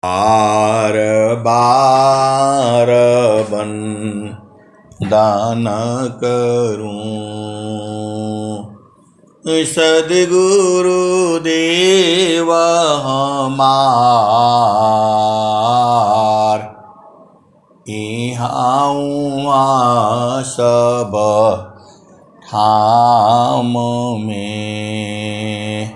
Are बार बन दान करूं, सद्गुरु देव हमार। इहाँ सब ठाम में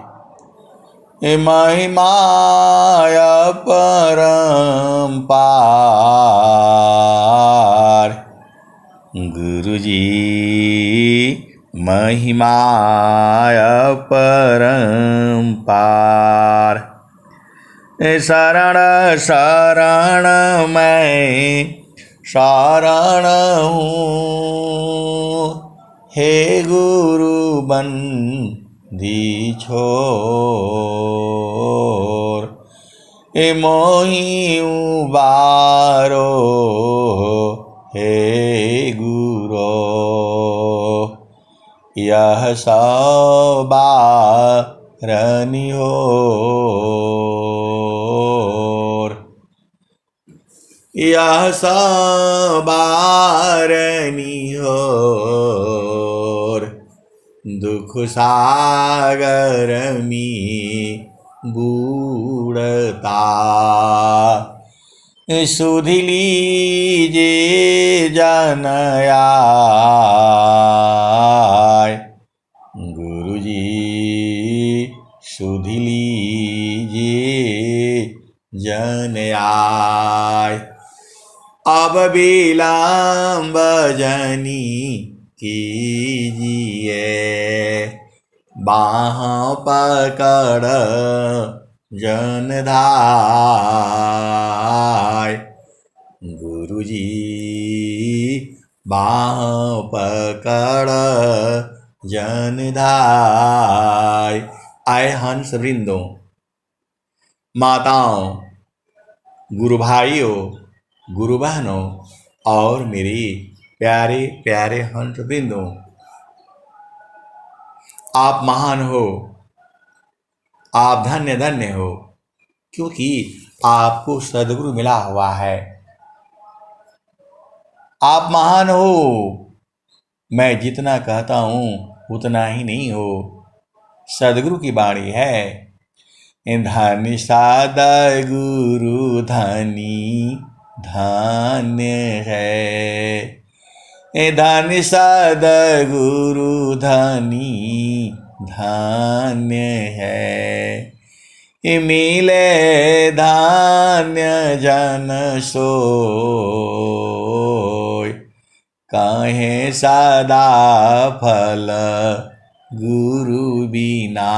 महिमाय परम्पार। गुरुजी महिमाय परम्पार। शरण शरण मैं शरण हूँ, हे गुरु बंदी छोर। मोहि उबारो हे गुरो, यह सवारनि होर। यह सवारनि होर। दुख सागर में बूढ़ता, सुधि लीजे जन आय। गुरुजी सुधि लीजिए जन आय। अब विलम्ब जनी कीजिए, बाह पकड़ जन धाय। गुरुजी बाह पकड़ जन धाय। आए हंस वृंदों, माताओं, गुरु भाइयों, गुरु बहनों और मेरे प्यारे प्यारे हंस वृंदों, आप महान हो, आप धन्य धन्य हो, क्योंकि आपको सद्गुरु मिला हुआ है। आप महान हो, मैं जितना कहता हूँ उतना ही नहीं हो। सद्गुरु की वाणी है, धन्य सद्गुरु धनी धन्य है। धन्य सद्गुरु धनी धन्य है। मिले धन्य जन सोय, कहे सदा फल गुरु बिना।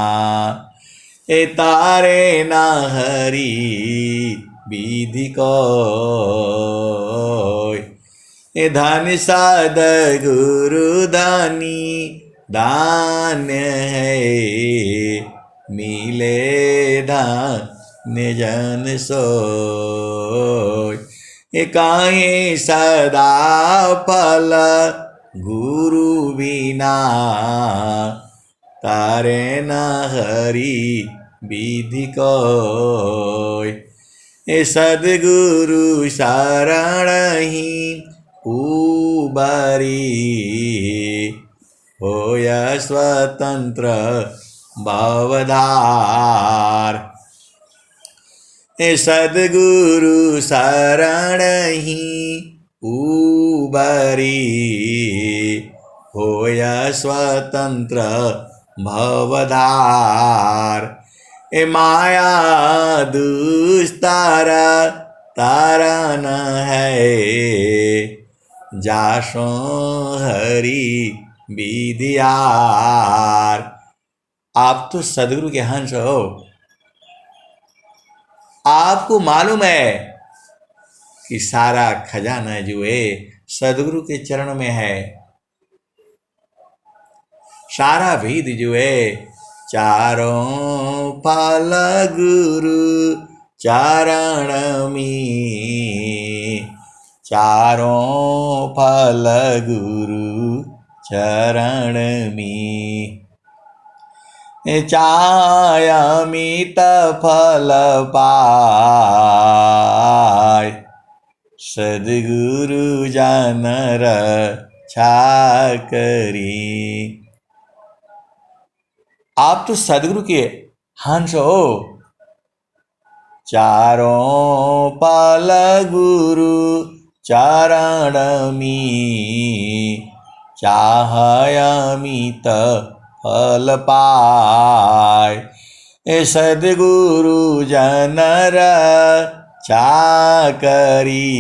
तारे न हरि विधि कोय। धन्य सद्गुरु धनी दान्य है। मिले धन्य जन सोय, काहे सदा फल गुरु बिना। तारे न हरि विधि कोय। सद्गुरु शरण ही उबरी, होय स्वतंत्र भवधार। सद्गुरु शरण ही उबरी, होय स्वतंत्र भवधार। माया दुस्तर तारन है, जासो हरि विधियार। आप तो सद्गुरु के हंस हो। आपको मालूम है कि सारा खजाना जो है सद्गुरु के चरण में है। सारा भेद जो है चारों फल गुरु चरण में। चारों फल गुरु चरण में। चायमित फल पा सद्गुरु जन रक्षा करी। आप तो सद्गुरु के हंस हो, चारों पाल गुरु चरण में चाहयमित फल पाय। सद्गुरु जन रक्षा करी,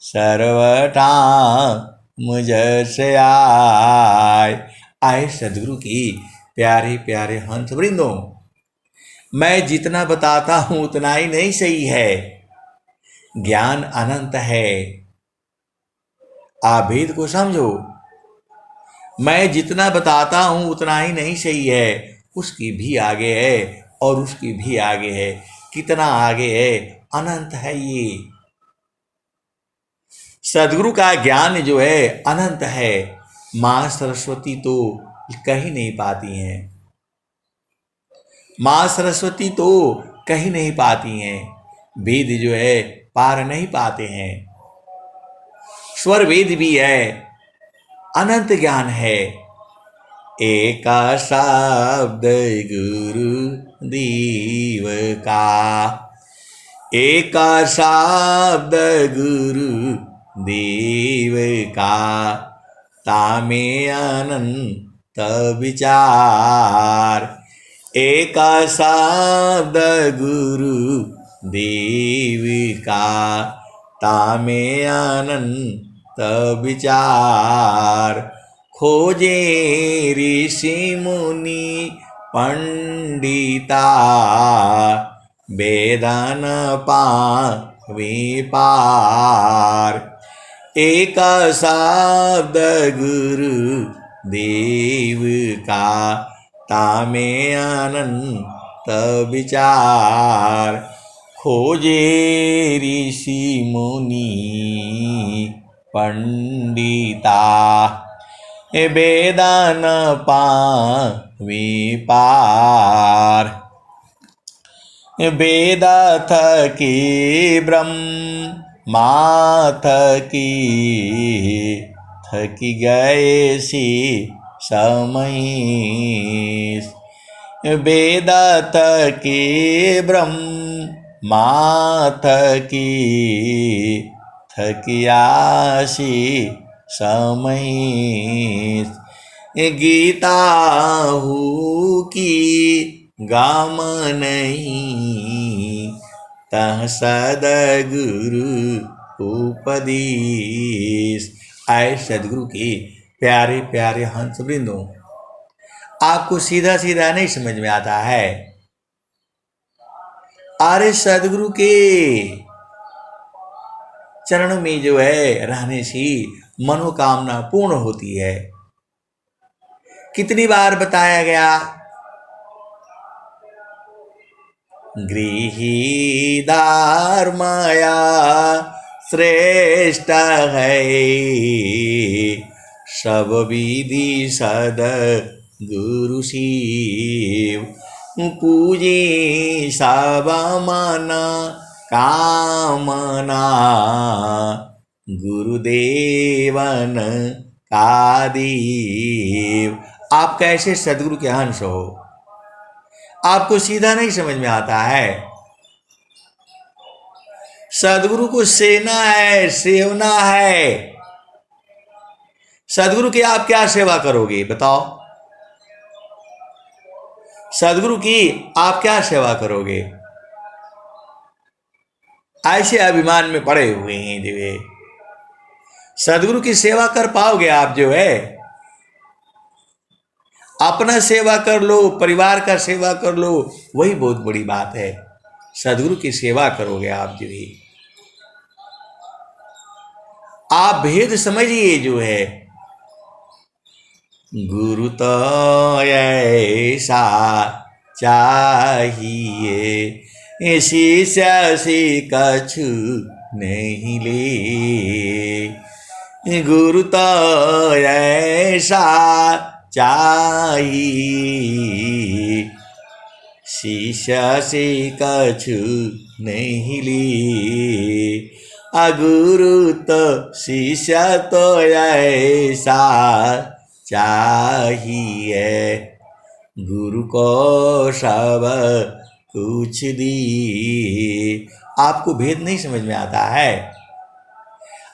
सर्वथा मुझ से आए सद्गुरु की प्यारे प्यारे हंस वृंदों, मैं जितना बताता हूं उतना ही नहीं सही है। ज्ञान अनंत है, आप भेद को समझो। मैं जितना बताता हूं उतना ही नहीं सही है, उसकी भी आगे है और उसकी भी आगे है। कितना आगे है, अनंत है ये। सद्गुरु का ज्ञान जो है अनंत है। मां सरस्वती तो कह ही नहीं पाती हैं, मां सरस्वती तो कह ही नहीं पाती हैं। वेद जो है पार नहीं पाते हैं। स्वर वेद भी है, अनंत ज्ञान है। एक शब्द गुरु देव का, एक शब्द गुरु देव का, तामे अनंत विचार। एक शब्द गुरु देव का, तामे अनंत विचार। खोजे ऋषि मुनि पंडिता, वेदन पावे पार। एक शब्द गुरु देव का, तामे अनंत विचार। खोजे ऋषि मुनि पंडिता, वेदन पावे पार। वेद थकी ब्रह्मा थकी, थकी गए सी समय। वेद थकी ब्रह्मा थकी, थकियासी समय। गीता हूँ की गाम नहीं, तह सद्गुरु उपदेश। आए सद्गुरु के प्यारे प्यारे हंस वृंदों, आपको सीधा सीधा नहीं समझ में आता है। अरे सद्गुरु के चरणों में जो है रहने से मनोकामना पूर्ण होती है। कितनी बार बताया गया, गृहीदार माया श्रेष्ठ है, सब विधि सद गुरु शिव। पूजे सब माना कामना, गुरुदेवन का देव। आप कैसे सद्गुरु के अंश हो, आपको सीधा नहीं समझ में आता है। सद्गुरु को सेना है, सेवना है। सद्गुरु की आप क्या सेवा करोगे बताओ? सद्गुरु की आप क्या सेवा करोगे? ऐसे अभिमान में पड़े हुए हैं जो है। सद्गुरु की सेवा कर पाओगे आप जो है? अपना सेवा कर लो, परिवार का सेवा कर लो, वही बहुत बड़ी बात है। सद्गुरु की सेवा करोगे आप जो है। आप भेद समझिए जो है। गुरु तो ऐसा चाहिए, शिष्य से कछु नहीं ले। गुरु तो ऐसा चाहिए, शिष्य से कछु नहीं ले। अगुरु तो शिष्य तो ऐसा चाहिए, गुरु को सब कुछ दी। आपको भेद नहीं समझ में आता है।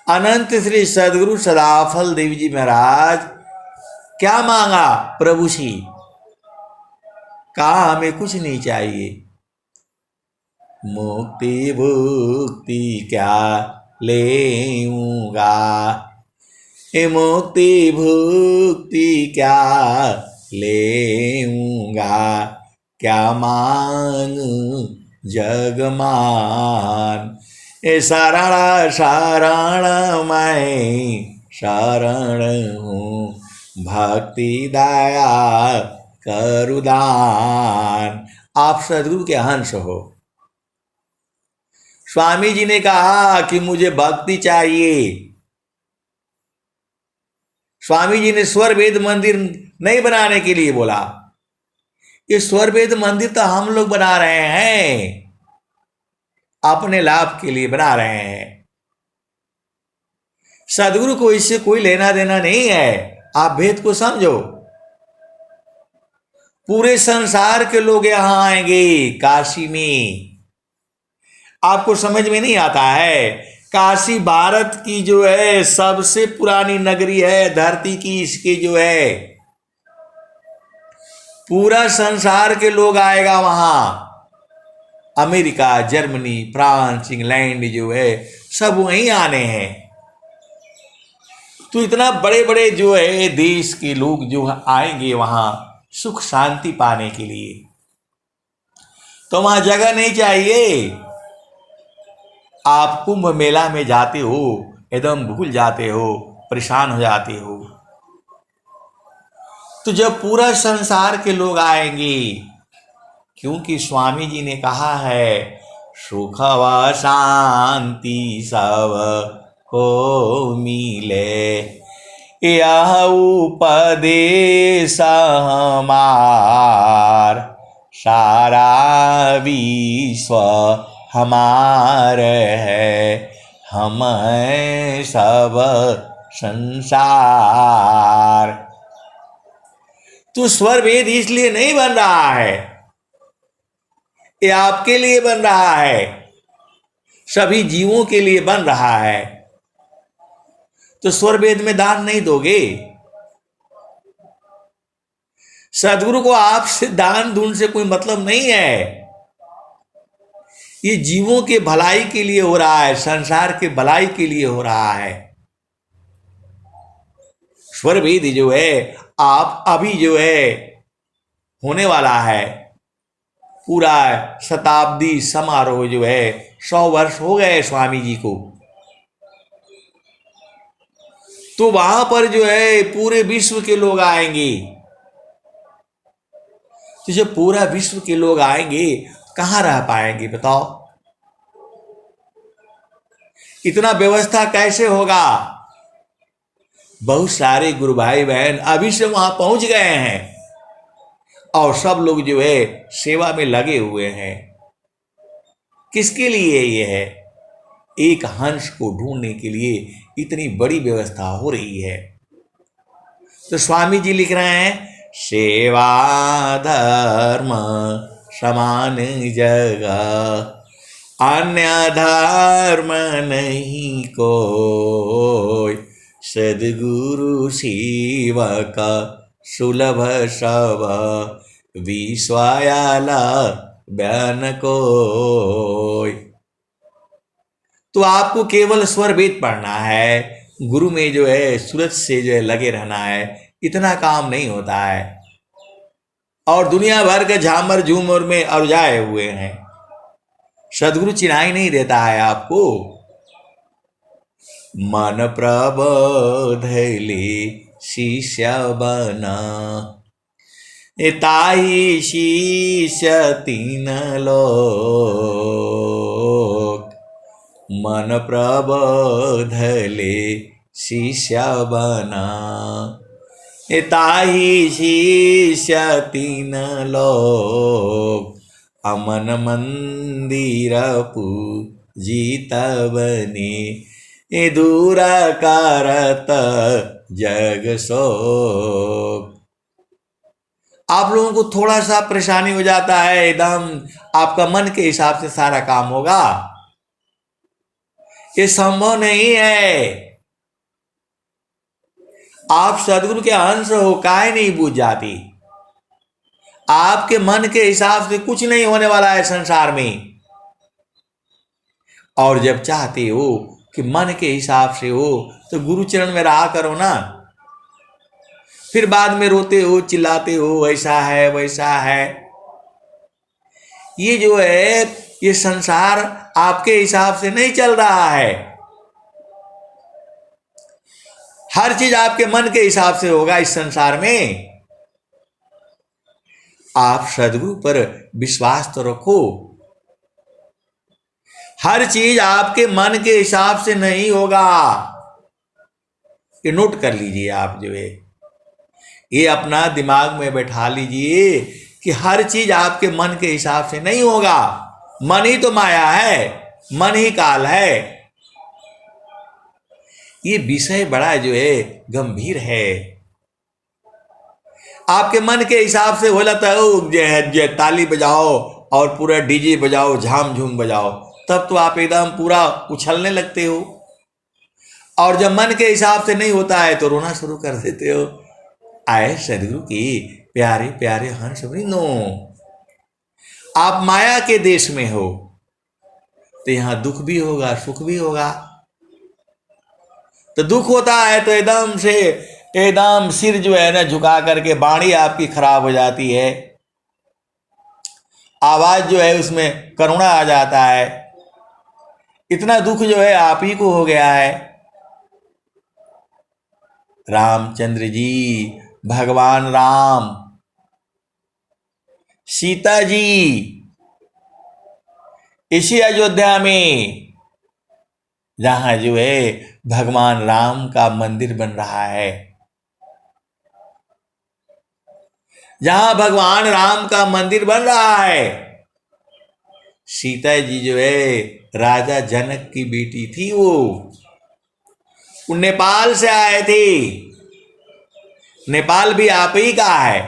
अनंत श्री सदगुरु सदाफल देव जी महाराज क्या मांगा प्रभु से? कहा हमें कुछ नहीं चाहिए, मुक्ति भुक्ति क्या लेऊंगा, ये मुक्ति भुक्ति क्या लेऊंगा, क्या मांगू जगमान, ए शरण शरण मैं शरण हूँ, भक्ति दया करुदान। आप सदगुरु के अंश हो। स्वामी जी ने कहा कि मुझे भक्ति चाहिए। स्वामी जी ने स्वर वेद मंदिर नहीं बनाने के लिए बोला। ये स्वर वेद मंदिर तो हम लोग बना रहे हैं, अपने लाभ के लिए बना रहे हैं। सदगुरु को इससे कोई लेना देना नहीं है। आप भेद को समझो। पूरे संसार के लोग यहां आएंगे काशी में। आपको समझ में नहीं आता है, काशी भारत की जो है सबसे पुरानी नगरी है धरती की। इसके जो है पूरा संसार के लोग आएगा वहां। अमेरिका, जर्मनी, फ्रांस, इंग्लैंड जो है सब वहीं आने हैं। तो इतना बड़े बड़े जो है देश के लोग जो आएंगे वहां सुख शांति पाने के लिए। तो वहां जगह नहीं चाहिए। आप कुंभ मेला में जाते हो, एकदम भूल जाते हो, परेशान हो जाते हो। तो जब पूरा संसार के लोग आएंगे, क्योंकि स्वामी जी ने कहा है सुख व शांति सब को मिले, यह उपदेश हमार, सारा विश्व हमार है, हम सब संसार। तो स्वर वेद इसलिए नहीं बन रहा है, ये आपके लिए बन रहा है, सभी जीवों के लिए बन रहा है। तो स्वर वेद में दान नहीं दोगे? सदगुरु को आपसे दान दून से कोई मतलब नहीं है। ये जीवों के भलाई के लिए हो रहा है, संसार के भलाई के लिए हो रहा है। स्वर वेद जो है आप अभी जो है होने वाला है, पूरा शताब्दी समारोह जो है 100 वर्ष हो गए स्वामी जी को। तो वहां पर जो है पूरे विश्व के लोग आएंगे। तो जब पूरा विश्व के लोग आएंगे कहां रह पाएंगे बताओ? इतना व्यवस्था कैसे होगा? बहुत सारे गुरु भाई बहन अभी से वहां पहुंच गए हैं और सब लोग जो है सेवा में लगे हुए हैं। किसके लिए ये है? एक हंस को ढूंढने के लिए इतनी बड़ी व्यवस्था हो रही है। तो स्वामी जी लिख रहे हैं सेवा धर्म समान जगह, अन्य धर्म नहीं कोई, सद्गुरु सेवक सुलभ सब, विश्वायाला बयान कोई। तो आपको केवल स्वर वेद पढ़ना है, गुरु में जो है सूरज से जो है लगे रहना है, इतना काम नहीं होता है। और दुनिया भर के झामर झूमर में अरजाए हुए हैं, सदगुरु चिन्हाई नहीं देता है आपको। मन प्रबोधले शिष्य बना, ताही शिष्य तीन लोक, मन प्रबोधले शिष्य बना, ताही शिष्य तीन लोक, अमन मंदिर जीतबनी दूरा करत जग शोक। आप लोगों को थोड़ा सा परेशानी हो जाता है, एकदम आपका मन के हिसाब से सारा काम होगा, ये संभव नहीं है। आप सदगुरु के अंश हो, काहे नहीं बूझ जाती। आपके मन के हिसाब से कुछ नहीं होने वाला है संसार में। और जब चाहते हो कि मन के हिसाब से हो तो गुरु चरण में रहा करो ना। फिर बाद में रोते हो, चिल्लाते हो, ऐसा है वैसा है। ये जो है ये संसार आपके हिसाब से नहीं चल रहा है। हर चीज आपके मन के हिसाब से होगा इस संसार में। आप सदगुरु पर विश्वास तो रखो। हर चीज आपके मन के हिसाब से नहीं होगा, ये नोट कर लीजिए। आप जो है ये अपना दिमाग में बैठा लीजिए कि हर चीज आपके मन के हिसाब से नहीं होगा। मन ही तो माया है, मन ही काल है। ये विषय बड़ा जो है गंभीर है। आपके मन के हिसाब से हो जाता है ताली बजाओ और पूरा डीजे बजाओ, झाम झूम बजाओ, तब तो आप एकदम पूरा उछलने लगते हो। और जब मन के हिसाब से नहीं होता है तो रोना शुरू कर देते हो। आए सदगुरु की प्यारे प्यारे हंस वृंदो, आप माया के देश में हो तो यहां दुख भी होगा, सुख भी होगा। तो दुख होता है तो एकदम से एकदम सिर जो है ना झुका करके वाणी आपकी खराब हो जाती है। आवाज जो है उसमें करुणा आ जाता है। इतना दुख जो है आप ही को हो गया है। रामचंद्र जी, भगवान राम, सीता जी इसी अयोध्या में जहां जो है भगवान राम का मंदिर बन रहा है, जहां भगवान राम का मंदिर बन रहा है, सीता जी जो है राजा जनक की बेटी थी। वो नेपाल से आए थे। नेपाल भी आप ही का है,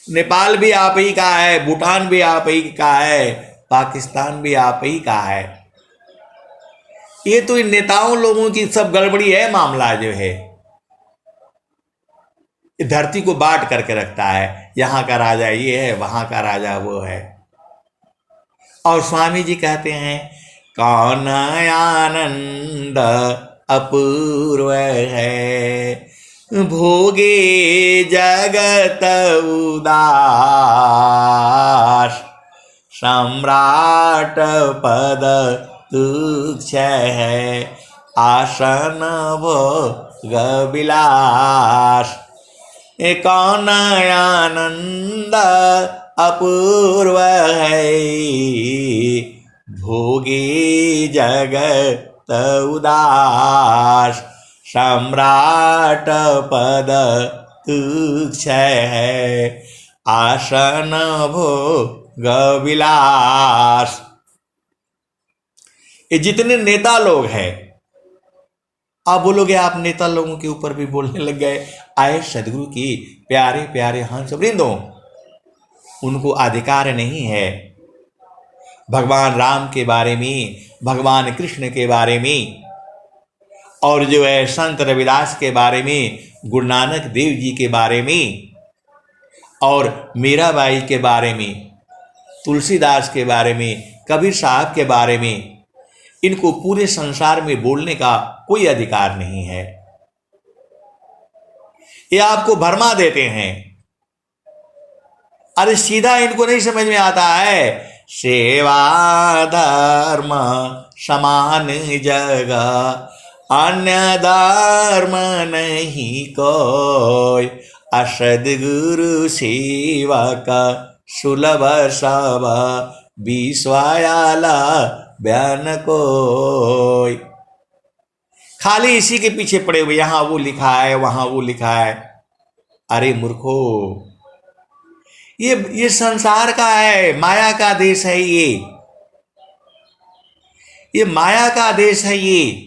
नेपाल भी आप ही का है, भूटान भी आप ही का है, पाकिस्तान भी आप ही का है। ये तो इन नेताओं लोगों की सब गड़बड़ी है। मामला जो है ये धरती को बांट करके रखता है। यहां का राजा ये है, वहां का राजा वो है। और स्वामी जी कहते हैं कौन आनंद अपूर्व है, भोगे जगत उदास, सम्राट पद तुच्छ है, आसन भोग विलास। कौन आनंद अपूर्व है, भोगे जगत उदास, सम्राट पद तुच्छ है, आसन भोग विलास। ये जितने नेता लोग हैं, आप बोलोगे आप नेता लोगों के ऊपर भी बोलने लग गए। आए सदगुरु की प्यारे प्यारे हंस वृंदों, उनको अधिकार नहीं है भगवान राम के बारे में, भगवान कृष्ण के बारे में, और जो है संत रविदास के बारे में, गुरु नानक देव जी के बारे में, और मीराबाई के बारे में, तुलसीदास के बारे में, कबीर साहब के बारे में। इनको पूरे संसार में बोलने का कोई अधिकार नहीं है। ये आपको भरमा देते हैं। अरे सीधा इनको नहीं समझ में आता है। सेवा धर्म समान जगह, अन्य धर्म नहीं कोई, असदगुरु सेवा का सुलभ सब, विश्वायाला बयान कोई। खाली इसी के पीछे पड़े हुए, यहां वो लिखा है, वहां वो लिखा है। अरे मूर्खो, ये संसार का है, माया का देश है ये। ये माया का देश है। ये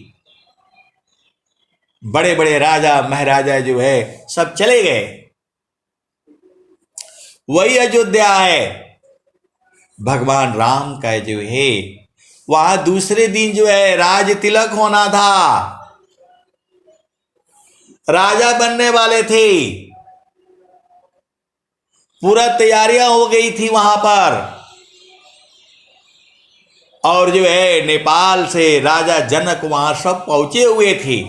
बड़े बड़े राजा महाराजा जो है सब चले गए, वही अयोध्या है। भगवान राम का जो है वहां दूसरे दिन जो है राज तिलक होना था, राजा बनने वाले थे, पूरा तैयारियां हो गई थी वहां पर। और जो है नेपाल से राजा जनक वहां सब पहुंचे हुए थे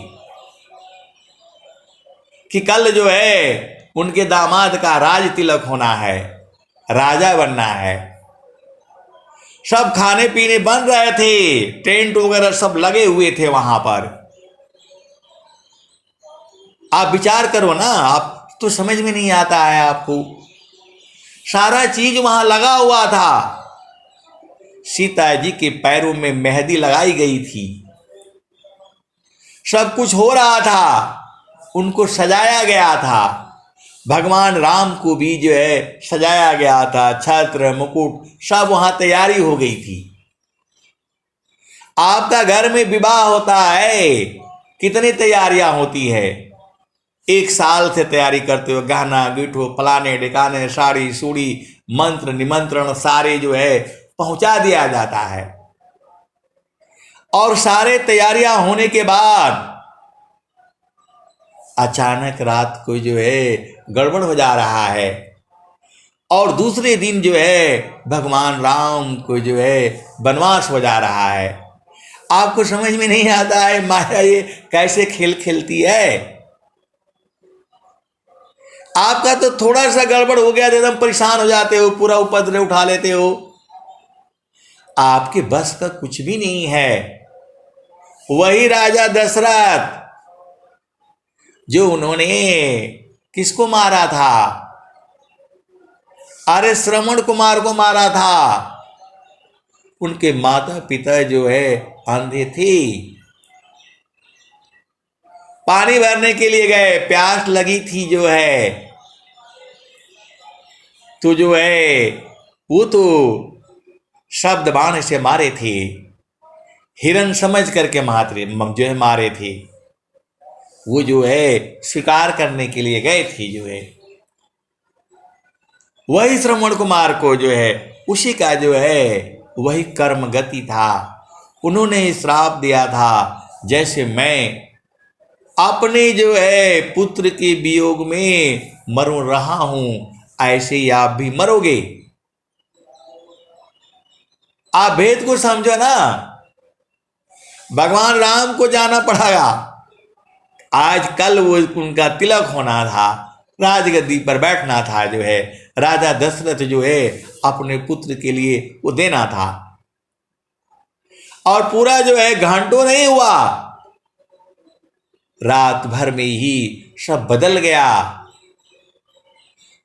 कि कल जो है उनके दामाद का राज तिलक होना है, राजा बनना है। सब खाने पीने बन रहे थे, टेंट वगैरह सब लगे हुए थे वहां पर। आप विचार करो ना, आप तो समझ में नहीं आता है आपको, सारा चीज वहां लगा हुआ था। सीता जी के पैरों में मेहंदी लगाई गई थी, सब कुछ हो रहा था, उनको सजाया गया था। भगवान राम को भी जो है सजाया गया था, छत्र मुकुट सब वहां तैयारी हो गई थी। आपका घर में विवाह होता है, कितनी तैयारियां होती है, एक साल से तैयारी करते हो, गहना गिठो फलाने ढिकाने साड़ी सूड़ी मंत्र निमंत्रण सारे जो है पहुंचा दिया जाता है। और सारे तैयारियां होने के बाद अचानक रात को जो है गड़बड़ हो जा रहा है, और दूसरे दिन जो है भगवान राम को जो है वनवास हो जा रहा है। आपको समझ में नहीं आता है माया ये कैसे खेल खेलती है। आपका तो थोड़ा सा गड़बड़ हो गया तो एकदम परेशान हो जाते हो, पूरा उपद्रव उठा लेते हो। आपके बस का कुछ भी नहीं है। वही राजा दशरथ जो उन्होंने किसको मारा था, अरे श्रवण कुमार को मारा था। उनके माता पिता जो है अंधे थे, पानी भरने के लिए गए, प्यास लगी थी जो है, तो जो है वो तो शब्द बाण से मारे थे, हिरण समझ करके जो है मारे थे। वो जो है शिकार करने के लिए गए थे जो है, वही श्रवण कुमार को जो है उसी का जो है वही कर्म गति था। उन्होंने श्राप दिया था, जैसे मैं अपने जो है पुत्र के वियोग में मर रहा हूं, ऐसे ही आप भी मरोगे। आप भेद को समझो ना। भगवान राम को जाना पड़ेगा, आज कल वो उनका तिलक होना था, राजगद्दी पर बैठना था जो है, राजा दशरथ जो है अपने पुत्र के लिए वो देना था। और पूरा जो है घंटों नहीं हुआ, रात भर में ही सब बदल गया।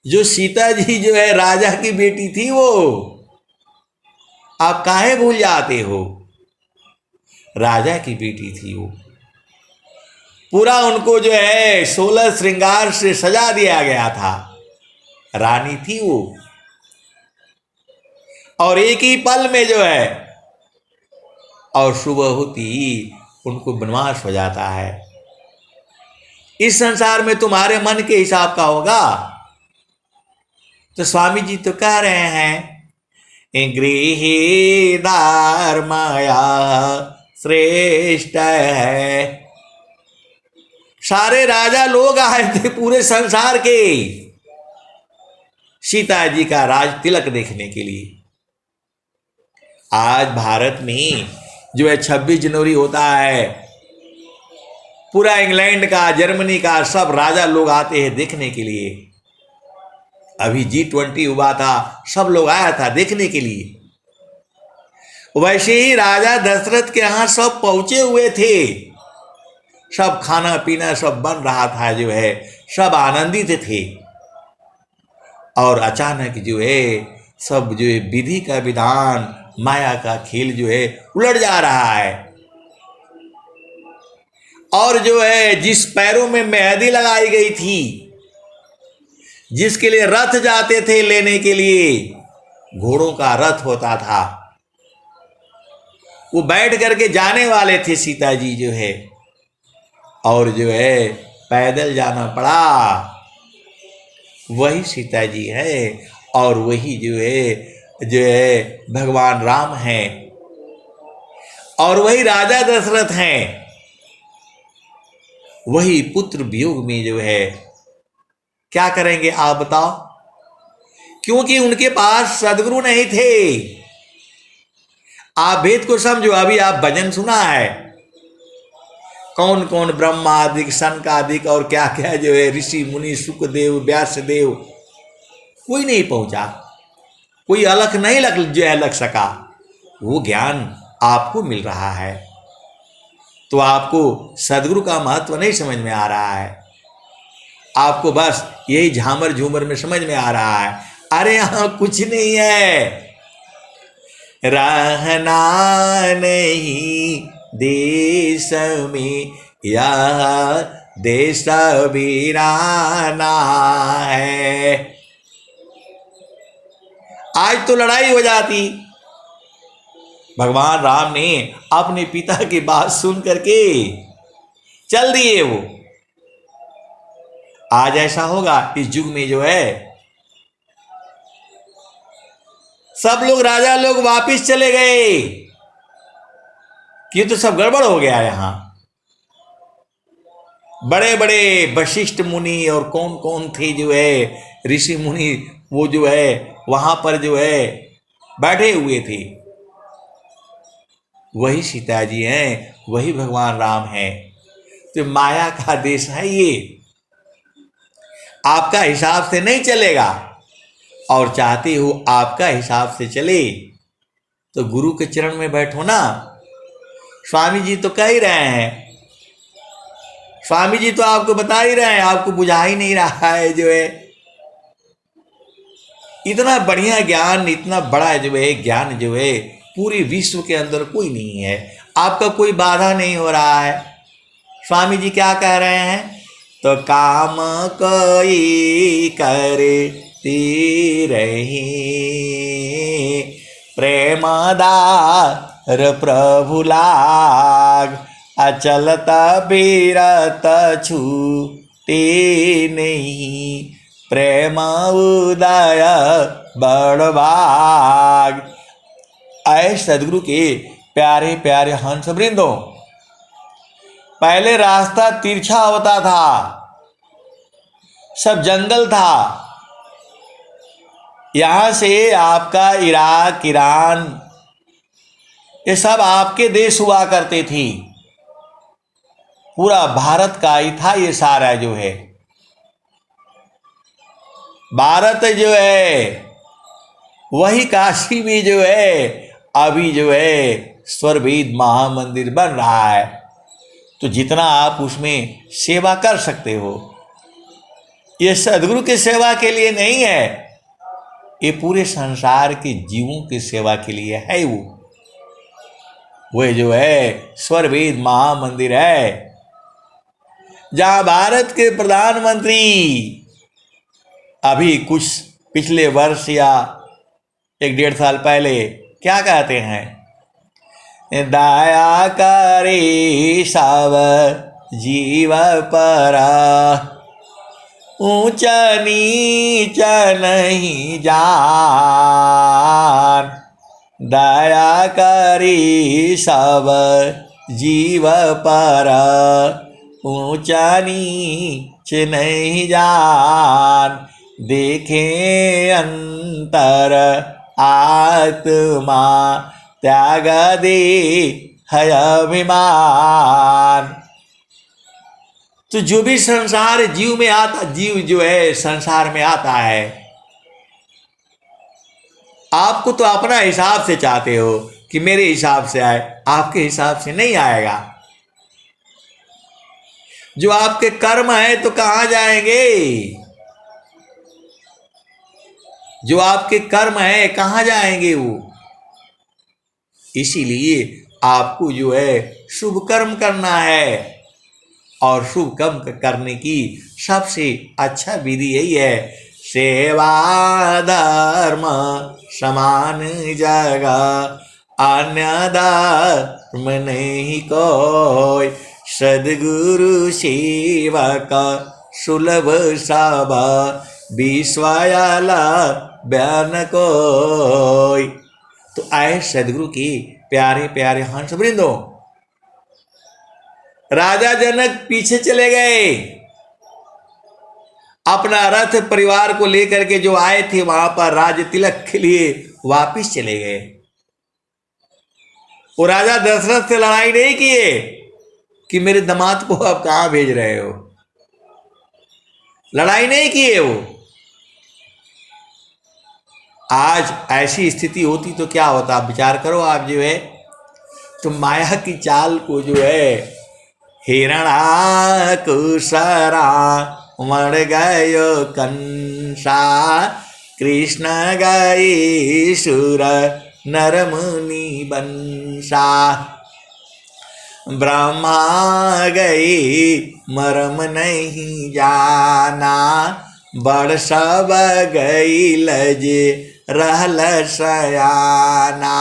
जो सीता जी जो है राजा की बेटी थी, वो आप काहे भूल जाते हो, राजा की बेटी थी वो। पूरा उनको जो है 16 श्रृंगार से सजा दिया गया था, रानी थी वो। और एक ही पल में जो है और सुबह होती ही उनको वनवास हो जाता है। इस संसार में तुम्हारे मन के हिसाब का होगा। तो स्वामी जी तो कह रहे हैं, गृही धर्मया श्रेष्ठ है। सारे राजा लोग आए थे पूरे संसार के सीता जी का राज तिलक देखने के लिए। आज भारत में जो है 26 जनवरी होता है, पूरा इंग्लैंड का जर्मनी का सब राजा लोग आते हैं देखने के लिए। अभी G20 हुआ था, सब लोग आया था देखने के लिए। वैसे ही राजा दशरथ के यहाँ सब पहुंचे हुए थे, सब खाना पीना सब बन रहा था जो है, सब आनंदित थे। और अचानक जो है सब जो है विधि का विधान माया का खेल जो है उलट जा रहा है। और जो है जिस पैरों में मेहंदी लगाई गई थी, जिसके लिए रथ जाते थे लेने के लिए, घोड़ों का रथ होता था, वो बैठ करके जाने वाले थे सीता जी जो है, और जो है पैदल जाना पड़ा। वही सीता जी है और वही जो है भगवान राम हैं और वही राजा दशरथ हैं। वही पुत्र वियोग में जो है क्या करेंगे आप बताओ, क्योंकि उनके पास सदगुरु नहीं थे। आप वेद को समझो, अभी आप भजन सुना है, कौन कौन ब्रह्मादिक सनकादिक और क्या क्या जो है ऋषि मुनि सुखदेव व्यासदेव, कोई नहीं पहुंचा, कोई अलख नहीं लग सका। वो ज्ञान आपको मिल रहा है तो आपको सदगुरु का महत्व नहीं समझ में आ रहा है, आपको बस यही झामर झूमर में समझ में आ रहा है। अरे यहां कुछ नहीं है, रहना नहीं देश में, यह देश वीराना है। आज तो लड़ाई हो जाती, भगवान राम ने अपने पिता की बात सुन करके चल दिए। वो आज ऐसा होगा इस युग में जो है सब लोग राजा लोग वापिस चले गए कि तो सब गड़बड़ हो गया। यहां बड़े बड़े वशिष्ठ मुनि और कौन कौन थे जो है ऋषि मुनि, वो जो है वहां पर जो है बैठे हुए थे। वही सीता जी हैं, वही भगवान राम हैं। तो माया का देश है ये, आपका हिसाब से नहीं चलेगा और चाहते हो आपका हिसाब से चले तो गुरु के चरण में बैठो ना। स्वामी जी तो कह ही रहे हैं, स्वामी जी तो आपको बता ही रहे हैं, आपको बुझा ही नहीं रहा है जो है इतना बढ़िया ज्ञान, इतना बड़ा जो है ज्ञान जो है पूरे विश्व के अंदर कोई नहीं है, आपका कोई बाधा नहीं हो रहा है। स्वामी जी क्या कह रहे हैं, तो काम कोई करती रही प्रेमदार प्रभु लाग, अचलत बीरत छूटे नहीं प्रेम उदय बड़भाग। आए सदगुरु के प्यारे प्यारे हंस वृंदों, पहले रास्ता तिरछा होता था, सब जंगल था। यहां से आपका इराक ईरान ये सब आपके देश हुआ करते थी, पूरा भारत का ही था ये सारा जो है। भारत जो है वही काशी में जो है अभी जो है स्वरवेद महामंदिर बन रहा है, तो जितना आप उसमें सेवा कर सकते हो, ये सदगुरु की सेवा के लिए नहीं है, ये पूरे संसार के जीवों की सेवा के लिए है। वो जो है स्वरवेद महामंदिर है, जहां भारत के प्रधानमंत्री अभी कुछ पिछले वर्ष या 1-1.5 साल पहले क्या कहते हैं, दया करे सब जीव पर, ऊंच नीच नहीं जान, दया करे सब जीव पर, ऊंच नीच नहीं जान, देखे अंतर आत्मा त्याग दे है अभिमान। तो जो भी संसार जीव में आता, जीव जो है संसार में आता है, आपको तो अपना हिसाब से चाहते हो कि मेरे हिसाब से आए, आपके हिसाब से नहीं आएगा। जो आपके कर्म है तो कहां जाएंगे, जो आपके कर्म है कहां जाएंगे वो। इसीलिए आपको जो है शुभ कर्म करना है, और शुभ कर्म करने की सबसे अच्छा विधि यही है, सेवा धर्म समान जगह अन्य धर्म नहीं कोई, सद्गुरु सेवा का सुलभ सब विश्वायाला बयान कोई। तो आए सदगुरु की प्यारे प्यारे हंस वृंदो। राजा जनक पीछे चले गए, अपना रथ परिवार को लेकर के जो आए थे वहां पर राज तिलक के लिए वापिस चले गए। वो राजा दशरथ से लड़ाई नहीं किए कि मेरे दामाद को आप कहां भेज रहे हो, लड़ाई नहीं किए वो। आज ऐसी स्थिति होती तो क्या होता, आप विचार करो। आप जो है तो माया की चाल को जो है हिरणा कुशरा मर गयो कंसा, कृष्ण गई सुर नर मुनि बंसा, ब्रह्मा गई मरम नहीं जाना, बड़ सब गई लजे रहल सयाना,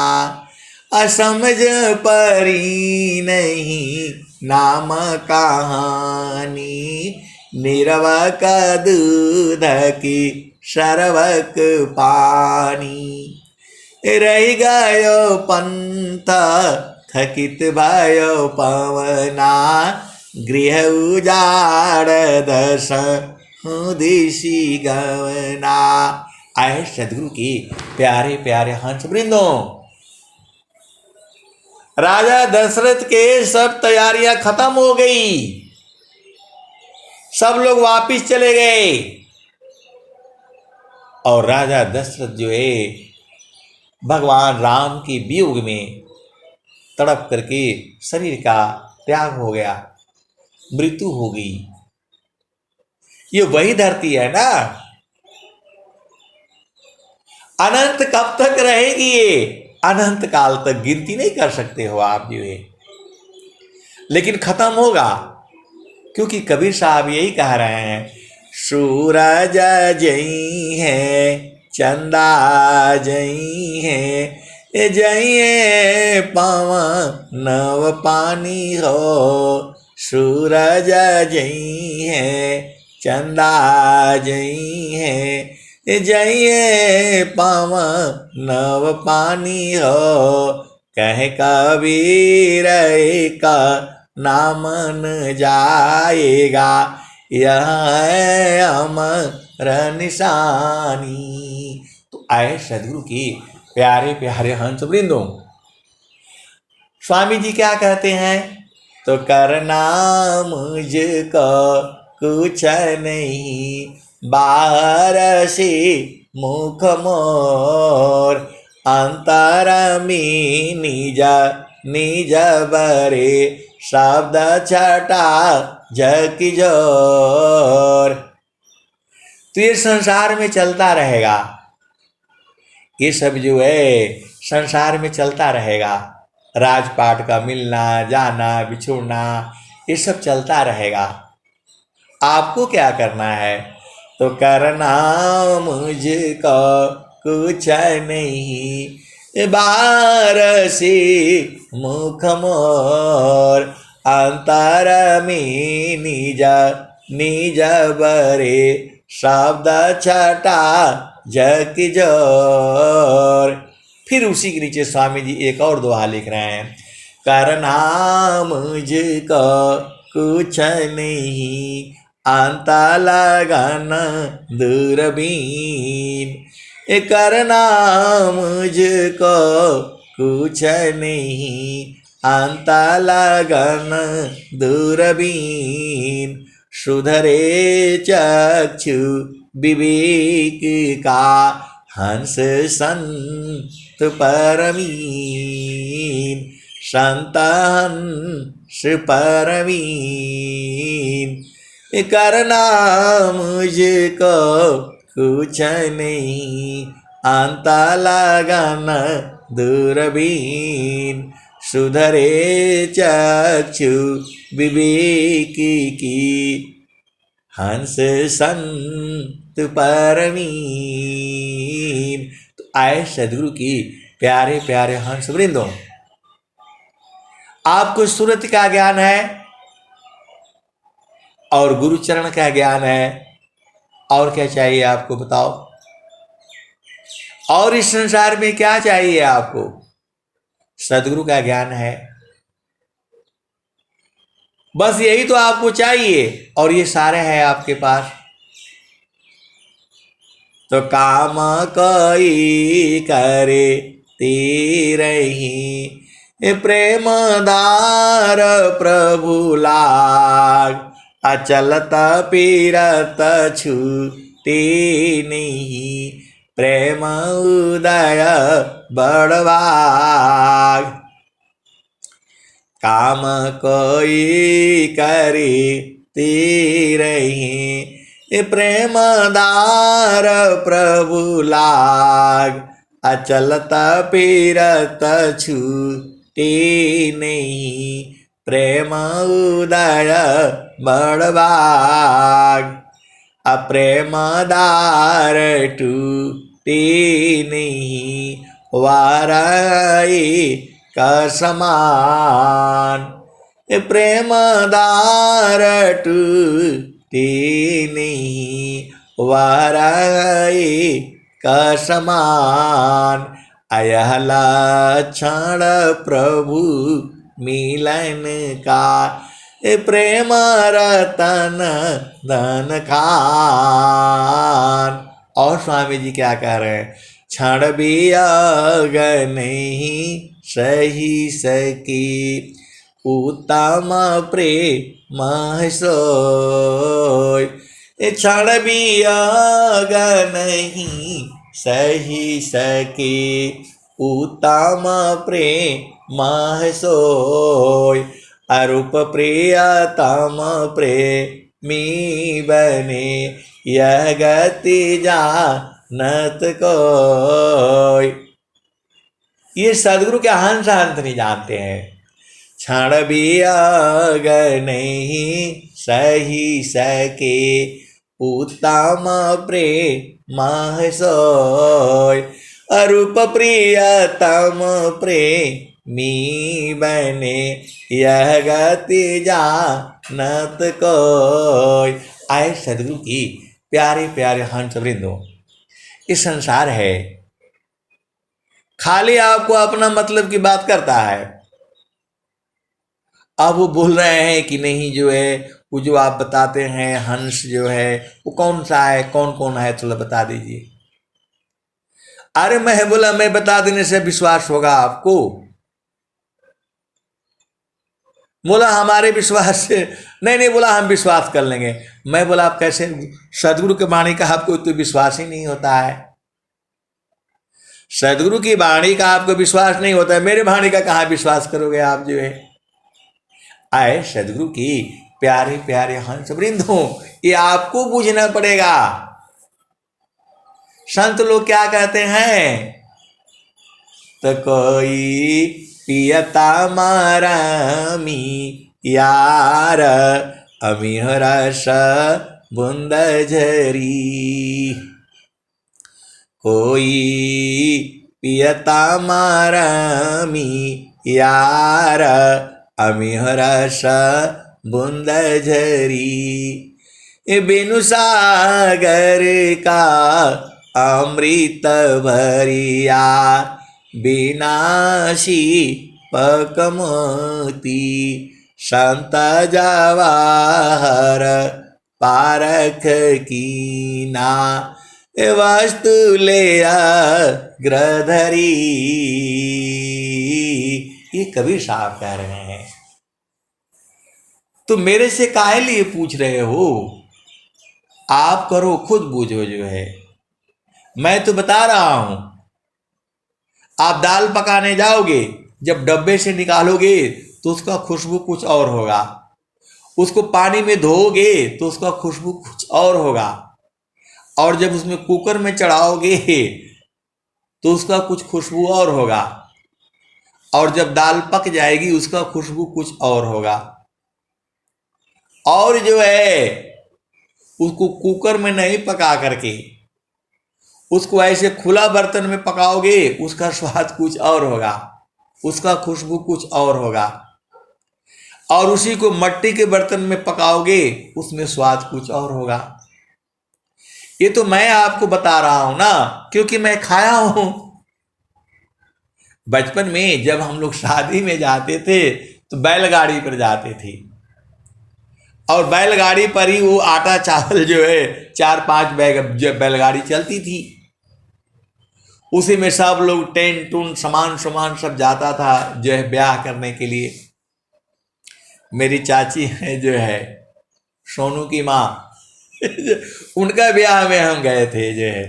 असमझ परी नहीं नाम कहानी, निरवक दूध की शरवक पानी, रह गयो पंथ थकित भयो पवना, गृह उजाड़ दस दिशी गवना। आए सदगुरु की प्यारे प्यारे हंस वृंदों। राजा दशरथ के सब तैयारियां खत्म हो गई, सब लोग वापिस चले गए और राजा दशरथ जो है भगवान राम के वियोग में तड़प करके शरीर का त्याग हो गया, मृत्यु हो गई। ये वही धरती है ना, अनंत कब तक रहेगी ये, अनंत काल तक गिनती नहीं कर सकते हो आप जो है, लेकिन खत्म होगा। क्योंकि कबीर साहब यही कह रहे हैं, सूरज जई है चंदा जई है, जइए पवन नव पानी हो, सूरज जई है चंदा जई है, जइए पवन नव पानी हो, कह कबीर का नाम न जाएगा, यह है अमर निशानी। तो आए सदगुरु की प्यारे प्यारे हंस वृंदों। स्वामी जी क्या कहते हैं, तो करना मुझको कुछ नहीं, बाहर से मुख मोर, अंतर में निज निज बरे, शब्द छटा झकी जोर। तो ये संसार में चलता रहेगा, ये सब जो है संसार में चलता रहेगा, राजपाट का मिलना जाना बिछुड़ना ये सब चलता रहेगा। आपको क्या करना है, तो करना मुझको कुछ नहीं, बाहर से मुख मोर, अंतर में निज निज बरे, शब्द छटा झकी जोर। फिर उसी के नीचे स्वामी जी एक और दोहा लिख रहे हैं, करना मुझको कुछ नहीं, अंता लगन दूरबीन, करना मुझको कुछ नहीं, अंता लगन दूरबीन, सुधरे चक्षु विवेक का, हंस संत परमीन, संत हंस परमीन, करना मुझको कुछ नहीं, अंता लगन दूरबीन, सुधरे चक्षु विवेक की, हंस संत परमीन। तो आए सदगुरु की प्यारे प्यारे हंस वृंदों, आपको सूरत का ज्ञान है और गुरुचरण का ज्ञान है, और क्या चाहिए आपको बताओ? और इस संसार में क्या चाहिए आपको? सदगुरु का ज्ञान है, बस यही तो आपको चाहिए, और ये सारे हैं आपके पास। तो काम कई करे तेरही, प्रेम दार प्रभु लाग, अचलत पीरत छूटे नहीं, प्रेम उदय बड़वाग। काम कोई करे तेरही, प्रेम दार प्रभु लाग, अचलत पीरत छूटे नहीं, प्रेम उदय बड़वाग। अप्रेम दार टूटे नहीं, वाराई का समान, प्रेम दार टूटे नहीं, वाराई का समान। अयह लक्षण प्रभु मिलन का, प्रेम रतन धन खान। और स्वामी जी क्या कह रहे हैं? क्षण भी अग नहीं सही सकी, उत्तम प्रेम सोय। क्षण भी अग नहीं सही सके, उत्तम प्रेम सोय। अरूप प्रियतम प्रेमी बने, यह गति जानत कोय। ये सदगुरु के हंस अंत नहीं जानते हैं। क्षण भी अग नहीं सही सके, उत्तम प्रेम सोय। अरूप प्रियतम प्रेमी बने, यह गति जानत कोय। आए सदगुरु की प्यारे प्यारे हंस वृंदों, इस संसार है खाली आपको अपना मतलब की बात करता है। अब वो बोल रहे हैं कि नहीं जो है वो जो आप बताते हैं हंस जो है वो कौन सा है, कौन कौन है, थोड़ा बता दीजिए। अरे मैं बोला मैं बता देने से विश्वास होगा आपको? बोला हमारे विश्वास से नहीं, बोला हम विश्वास कर लेंगे। मैं बोला आप कैसे? सदगुरु के वाणी का आपको तो विश्वास ही नहीं होता है। सदगुरु की वाणी का आपको विश्वास नहीं होता है, मेरे वाणी का कहाँ विश्वास करोगे आप जो है? आए सदगुरु की प्यारे प्यारे हंस वृंदों, ये आपको बूझना पड़ेगा। संत लोग क्या कहते हैं? तो कोई पियता मारामी यार, अमीह रस बूंद झरी। कोई पियता मारामी यार, अमीह रस बूंद झरी। बिनु सागर का अमृत भरिया, विनाशी पकमती। संत जवाहर पारख कीना, वस्तु ले ग्रधरी। ये कबीर साहब कह रहे हैं। तो मेरे से काहे लिए पूछ रहे हो? आप करो, खुद बूझो जो है। मैं तो बता रहा हूं। आप दाल पकाने जाओगे, जब डब्बे से निकालोगे तो उसका खुशबू कुछ और होगा, उसको पानी में धोओगे तो उसका खुशबू कुछ और होगा, और जब उसमें कुकर में चढ़ाओगे तो उसका कुछ खुशबू और होगा, और जब दाल पक जाएगी उसका खुशबू कुछ और होगा। और जो है उसको कुकर में नहीं पका करके उसको ऐसे खुला बर्तन में पकाओगे उसका स्वाद कुछ और होगा, उसका खुशबू कुछ और होगा, और उसी को मिट्टी के बर्तन में पकाओगे उसमें स्वाद कुछ और होगा। ये तो मैं आपको बता रहा हूं ना, क्योंकि मैं खाया हूं। बचपन में जब हम लोग शादी में जाते थे तो बैलगाड़ी पर जाते थे, और बैलगाड़ी पर ही वो आटा चावल जो है 4-5 बैग बैलगाड़ी चलती थी, उसी में सब लोग टेंट टून सामान सामान सब जाता था जो है ब्याह करने के लिए। मेरी चाची है जो है सोनू की माँ उनका ब्याह में हम गए थे जो है।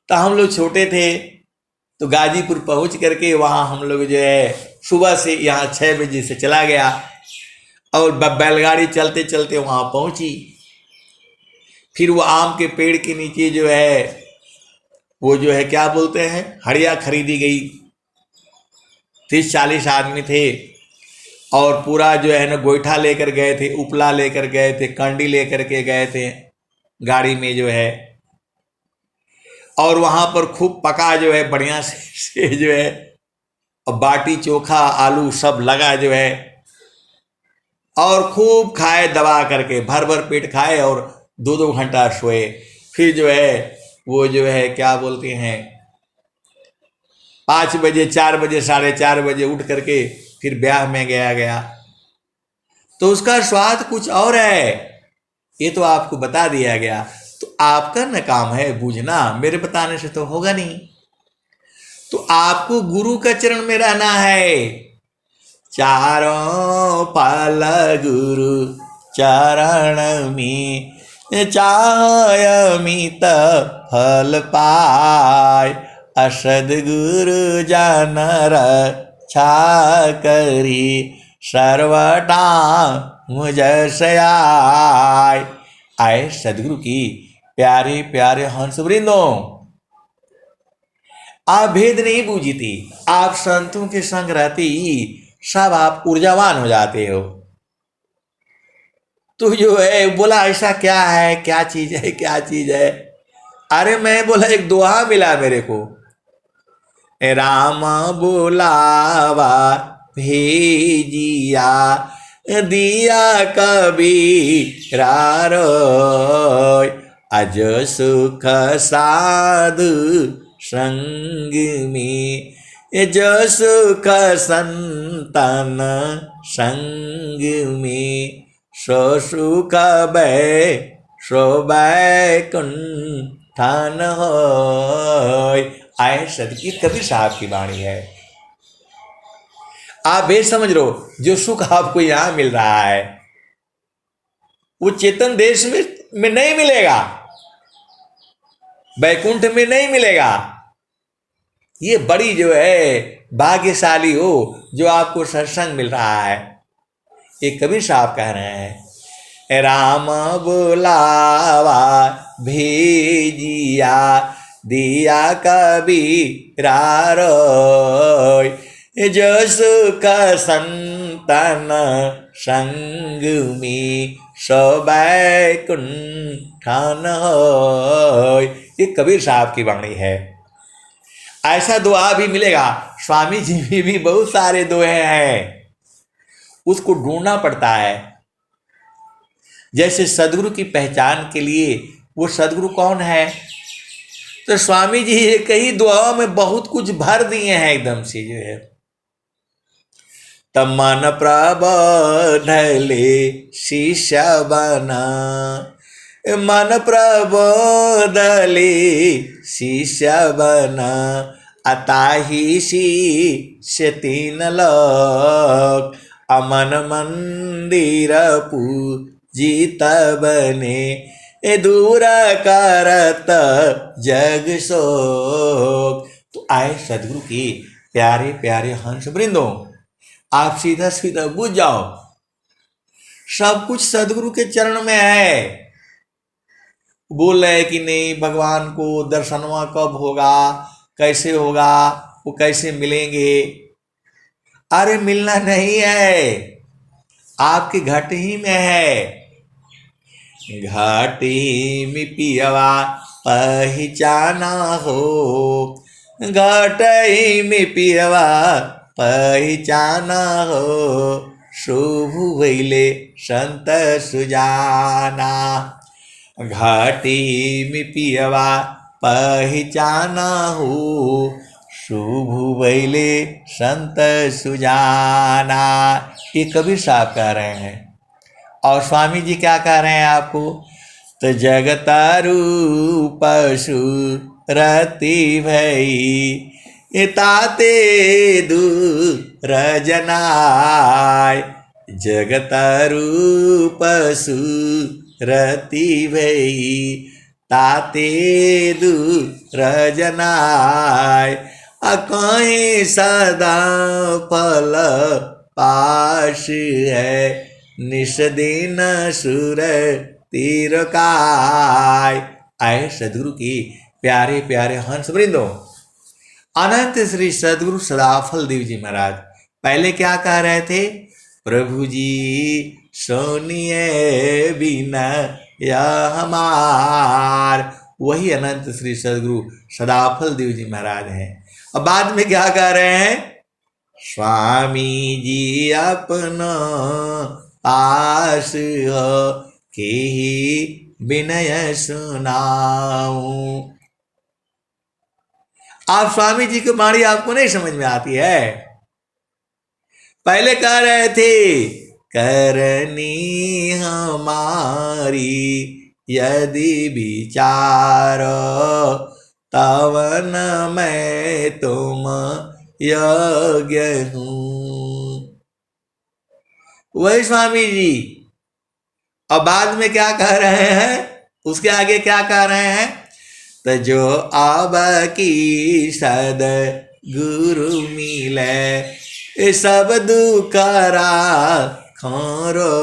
तो हम लोग छोटे थे तो गाजीपुर पहुंच करके वहाँ हम लोग जो है सुबह से यहाँ 6 बजे से चला गया, और बैलगाड़ी चलते चलते वहाँ पहुंची। फिर वो आम के पेड़ के नीचे जो है वो जो है क्या बोलते हैं हड़िया खरीदी गई। 30-40 आदमी थे, और पूरा जो है ना गोईठा लेकर गए थे, उपला लेकर गए थे, कंडी लेकर के गए थे गाड़ी में जो है, और वहाँ पर खूब पका जो है बढ़िया से जो है, और बाटी चोखा आलू सब लगा जो है, और खूब खाए दबा करके, भर भर पेट खाए और 2-2 घंटा सोए। फिर जो है वो जो है क्या बोलते हैं 5 बजे 4 बजे 4:30 बजे उठ करके फिर ब्याह में गया। तो उसका स्वाद कुछ और है, ये तो आपको बता दिया गया। तो आपका न काम है बूझना, मेरे बताने से तो होगा नहीं। तो आपको गुरु का चरण में रहना है। चारों पाल गुरु चरण में चाय अमित फल पाय, असद गुरु जन रक्षा करी सर्वटा मुझ से आए सदगुरु की प्यारे प्यारे हंस वृंदों, आप भेद नहीं बूझती, आप संतों के संग रहते ही सब आप ऊर्जावान हो जाते हो। तो जो है बोला ऐसा क्या है, क्या चीज है, क्या चीज है? अरे मैं बोला एक दोहा मिला मेरे को, राम बुलावा भेजिया दिया कबीरा रोय, अज सुख साधु संग में, जो सुख संतन संग में, सो सुख सो बैकुंठन होय। आए सदकी कबीर साहब की वाणी है। आप ये समझ लो जो सुख आपको यहां मिल रहा है वो चेतन देश में नहीं मिलेगा, बैकुंठ में नहीं मिलेगा। ये बड़ी जो है भाग्यशाली हो जो आपको सत्संग मिल रहा है। ये कबीर साहब कह रहे हैं, राम बुलावा भेजिया दिया कबीरा रोय, जो सुख संतन संग में सो बैकुंठन होय। ये कबीर साहब की वाणी है। ऐसा दुआ भी मिलेगा। स्वामी जी में भी बहुत सारे दोहे हैं, उसको ढूंढना पड़ता है। जैसे सदगुरु की पहचान के लिए वो सदगुरु कौन है, तो स्वामी जी कई दुआओं में बहुत कुछ भर दिए हैं एकदम से जो है। तमन प्रबोधले शिष्य बना, मन प्रबोधले शिष्य बना, अताही शिष्य 3 लोक, अमन मंदिर पूजित बने, दूर करत जग शोक। तो आए सदगुरु की प्यारे प्यारे हंस वृंदों, आप सीधा सीधा बुझ जाओ, सब कुछ सदगुरु के चरण में है। बोल रहे कि नहीं भगवान को दर्शनवा कब होगा, कैसे होगा, वो कैसे मिलेंगे? अरे मिलना नहीं है, आपके घट ही में है। घाटी में पियवा पहचाना हो, घटई में पियवा पहचाना हो, शुभ वैले संत सुजाना। घाटी में पियवा पहचाना हो, शुभ वैले संत सुजाना। ये कबीर साहब कह रहे हैं। और स्वामी जी क्या कह रहे हैं आपको? तो जगतारू पशु रति भई ताते दूर जनाय। जगतारू पशु रति भई ताते दूर जनाय। कहीं सदा फल पाश है, निस दिन सुर तीर काय। आए सदगुरु की प्यारे प्यारे हंस वृंदो, अनंत श्री सदगुरु सदाफल देव जी महाराज पहले क्या कह रहे थे? प्रभु जी सुनिए बिना या हमार। वही अनंत श्री सदगुरु सदाफल देव जी महाराज हैं। अब बाद में क्या कह रहे हैं? स्वामी जी अपना आस हो, के ही विनय सुनाऊं। आप स्वामी जी की वाणी आपको नहीं समझ में आती है। पहले कह रहे थे करनी हमारी यदि विचार, तवन मैं तुम योग्य हूं। वही स्वामी जी। और बाद में क्या कह रहे हैं? उसके आगे क्या कह रहे हैं? तो जो अब की सद गुरु मिले, सब दुखरा खोरो,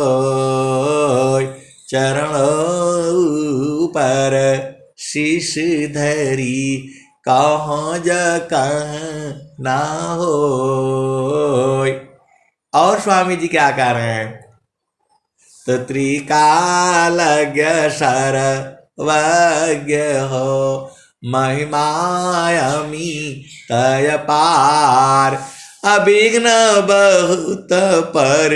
चरण पर शीश धरी, कहाँ जा कहाँ ना हो। और स्वामी जी क्या कह रहे हैं? तो त्रिकालज्ञ सर्वज्ञ हो, महिमायमी तय पार। अभिघ्न बहुत पर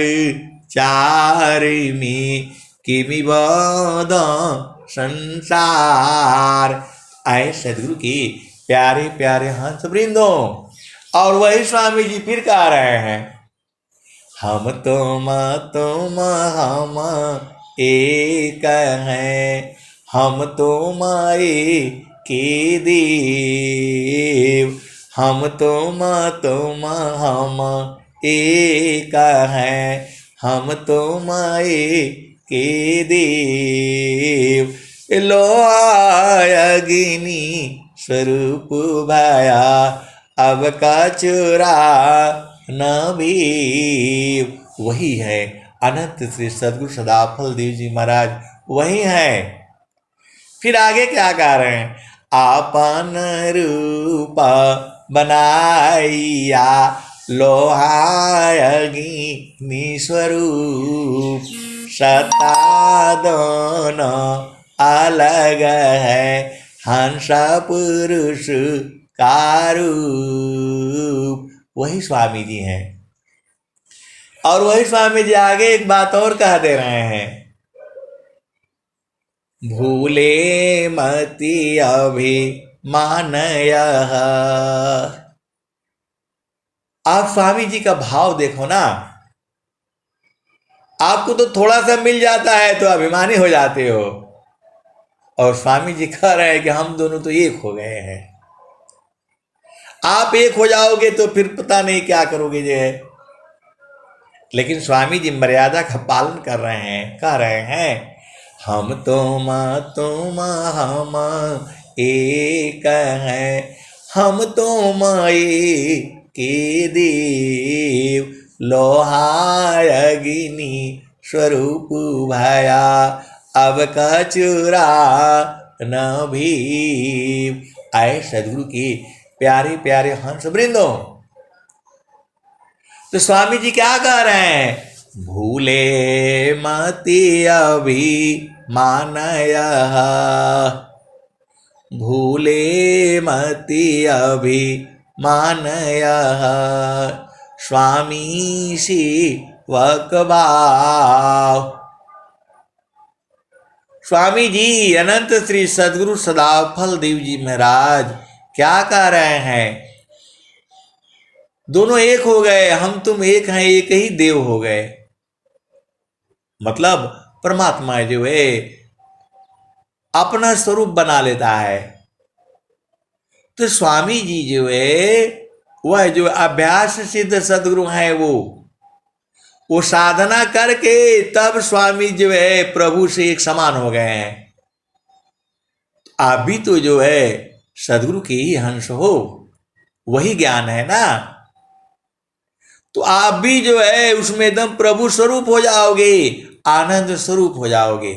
चार में, किमि बोध संसार। आए सदगुरु की प्यारे प्यारे हंस वृंदों। और वही स्वामी जी फिर कह रहे हैं, हम तुम हम एक हैं, हम तुम एक देव। हम तुम हम एक हैं, हम तुम एक देव। लो अग्नि स्वरूप भया, अब का चुरा न भी। वही है अनंत श्री सदगुरु सदाफल देव जी महाराज, वही है। फिर आगे क्या कह रहे हैं? आपन रूप बनाइया, लोहा अग्नि स्वरूप। सत्ता दोनों अलग है, हंस पुरुष का रूप। वही स्वामी जी हैं। और वही स्वामी जी आगे एक बात और कह दे रहे हैं, भूले मति अभिमान यह। आप स्वामी जी का भाव देखो ना। आपको तो थोड़ा सा मिल जाता है तो अभिमानी हो जाते हो, और स्वामी जी कह रहे हैं कि हम दोनों तो एक हो गए हैं। आप एक हो जाओगे तो फिर पता नहीं क्या करोगे जो है। लेकिन स्वामी जी मर्यादा का पालन कर रहे हैं, कह रहे हैं हम तुम हम एक हैं, हम तुम एक देव। लोहा अग्नि स्वरूप भया, अब का चुरा न भी। आए सदगुरु की प्यारे प्यारे हंस वृंदों। तो स्वामी जी क्या कह रहे हैं? भूले मति अभिमान यह, भूले मति अभिमानया स्वामी शिवकबाव। स्वामी जी अनंत श्री सदगुरु सदाफल देव जी महाराज क्या कह रहे हैं? दोनों एक हो गए, हम तुम एक हैं, एक ही देव हो गए। मतलब परमात्मा जो है अपना स्वरूप बना लेता है। तो स्वामी जी जो है वह जो अभ्यास सिद्ध सदगुरु हैं वो साधना करके तब स्वामी जो है प्रभु से एक समान हो गए हैं। आप भी तो जो है सदगुरु के ही हंस हो, वही ज्ञान है ना। तो आप भी जो है उसमें एकदम प्रभु स्वरूप हो जाओगे, आनंद स्वरूप हो जाओगे।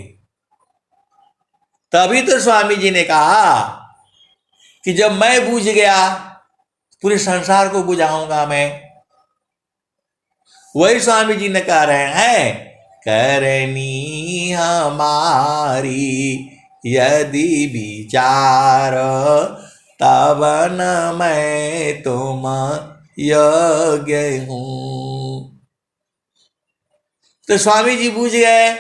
तभी तो स्वामी जी ने कहा कि जब मैं बूझ गया पूरे संसार को बुझाऊंगा मैं। वही स्वामी जी ने कह रहे हैं, करनी हमारी यदि विचार तब न मैं तुम योग्य हूं। तो स्वामी जी बूझ गए,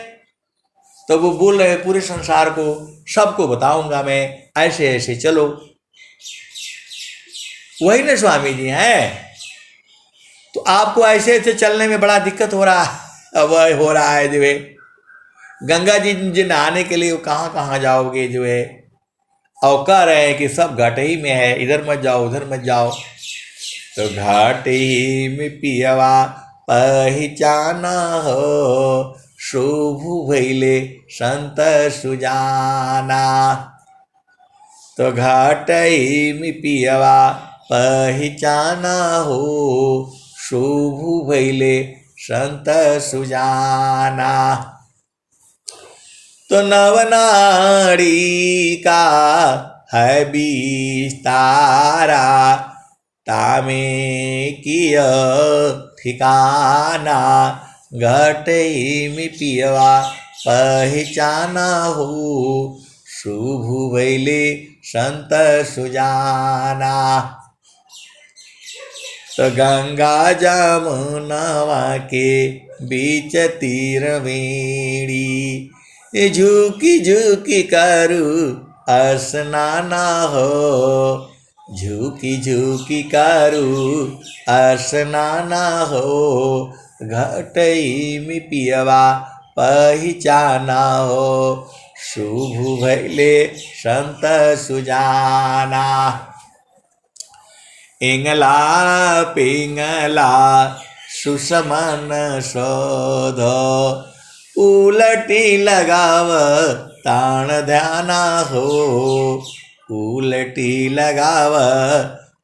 तो वो बोल रहे पूरे संसार को सबको बताऊंगा मैं, ऐसे ऐसे चलो। वही ना स्वामी जी हैं। तो आपको ऐसे ऐसे चलने में बड़ा दिक्कत हो रहा है, वह हो रहा है जो है गंगा जी नहाने के लिए कहाँ कहाँ जाओगे जो है, और कह रहे हैं कि सब घाट ही में है, इधर मत जाओ उधर मत जाओ। तो घाट ही में पियवा पहचाना हो, शुभ भइले संत सुजाना। तो घाट ही में पियवा पहचाना हो, शुभ भइले संत सुजाना। तो नवनाड़ी का है विस्तारा, तामे किय ठिकाना। घटई में पियवा पहचाना हो, शुभ भइले संत सुजाना। तो गंगा जमुनवा के बीच तीर वेणी, झुकी झुकी करू स्नाना हो, झुकी झुकी करू स्नाना हो। घटई में पियवा पहचाना हो, शुभ भइले संत सुजाना। इंगला पिंगला सुषमन शोध, उलटी लगाव ताण ध्याना हो, उलटी लगाव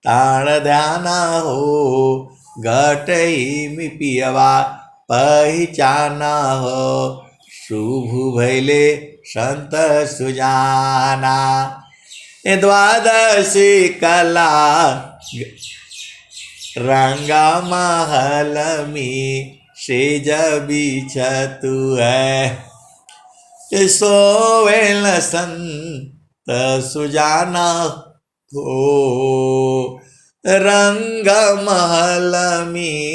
ताण ध्याना हो। घटई में पियवा पहचाना हो, शुभ भइले संत सुजाना। द्वादश कला रंगा महल में सेज बिछतु है, सोवेल संत सुजाना हो। रंग महल में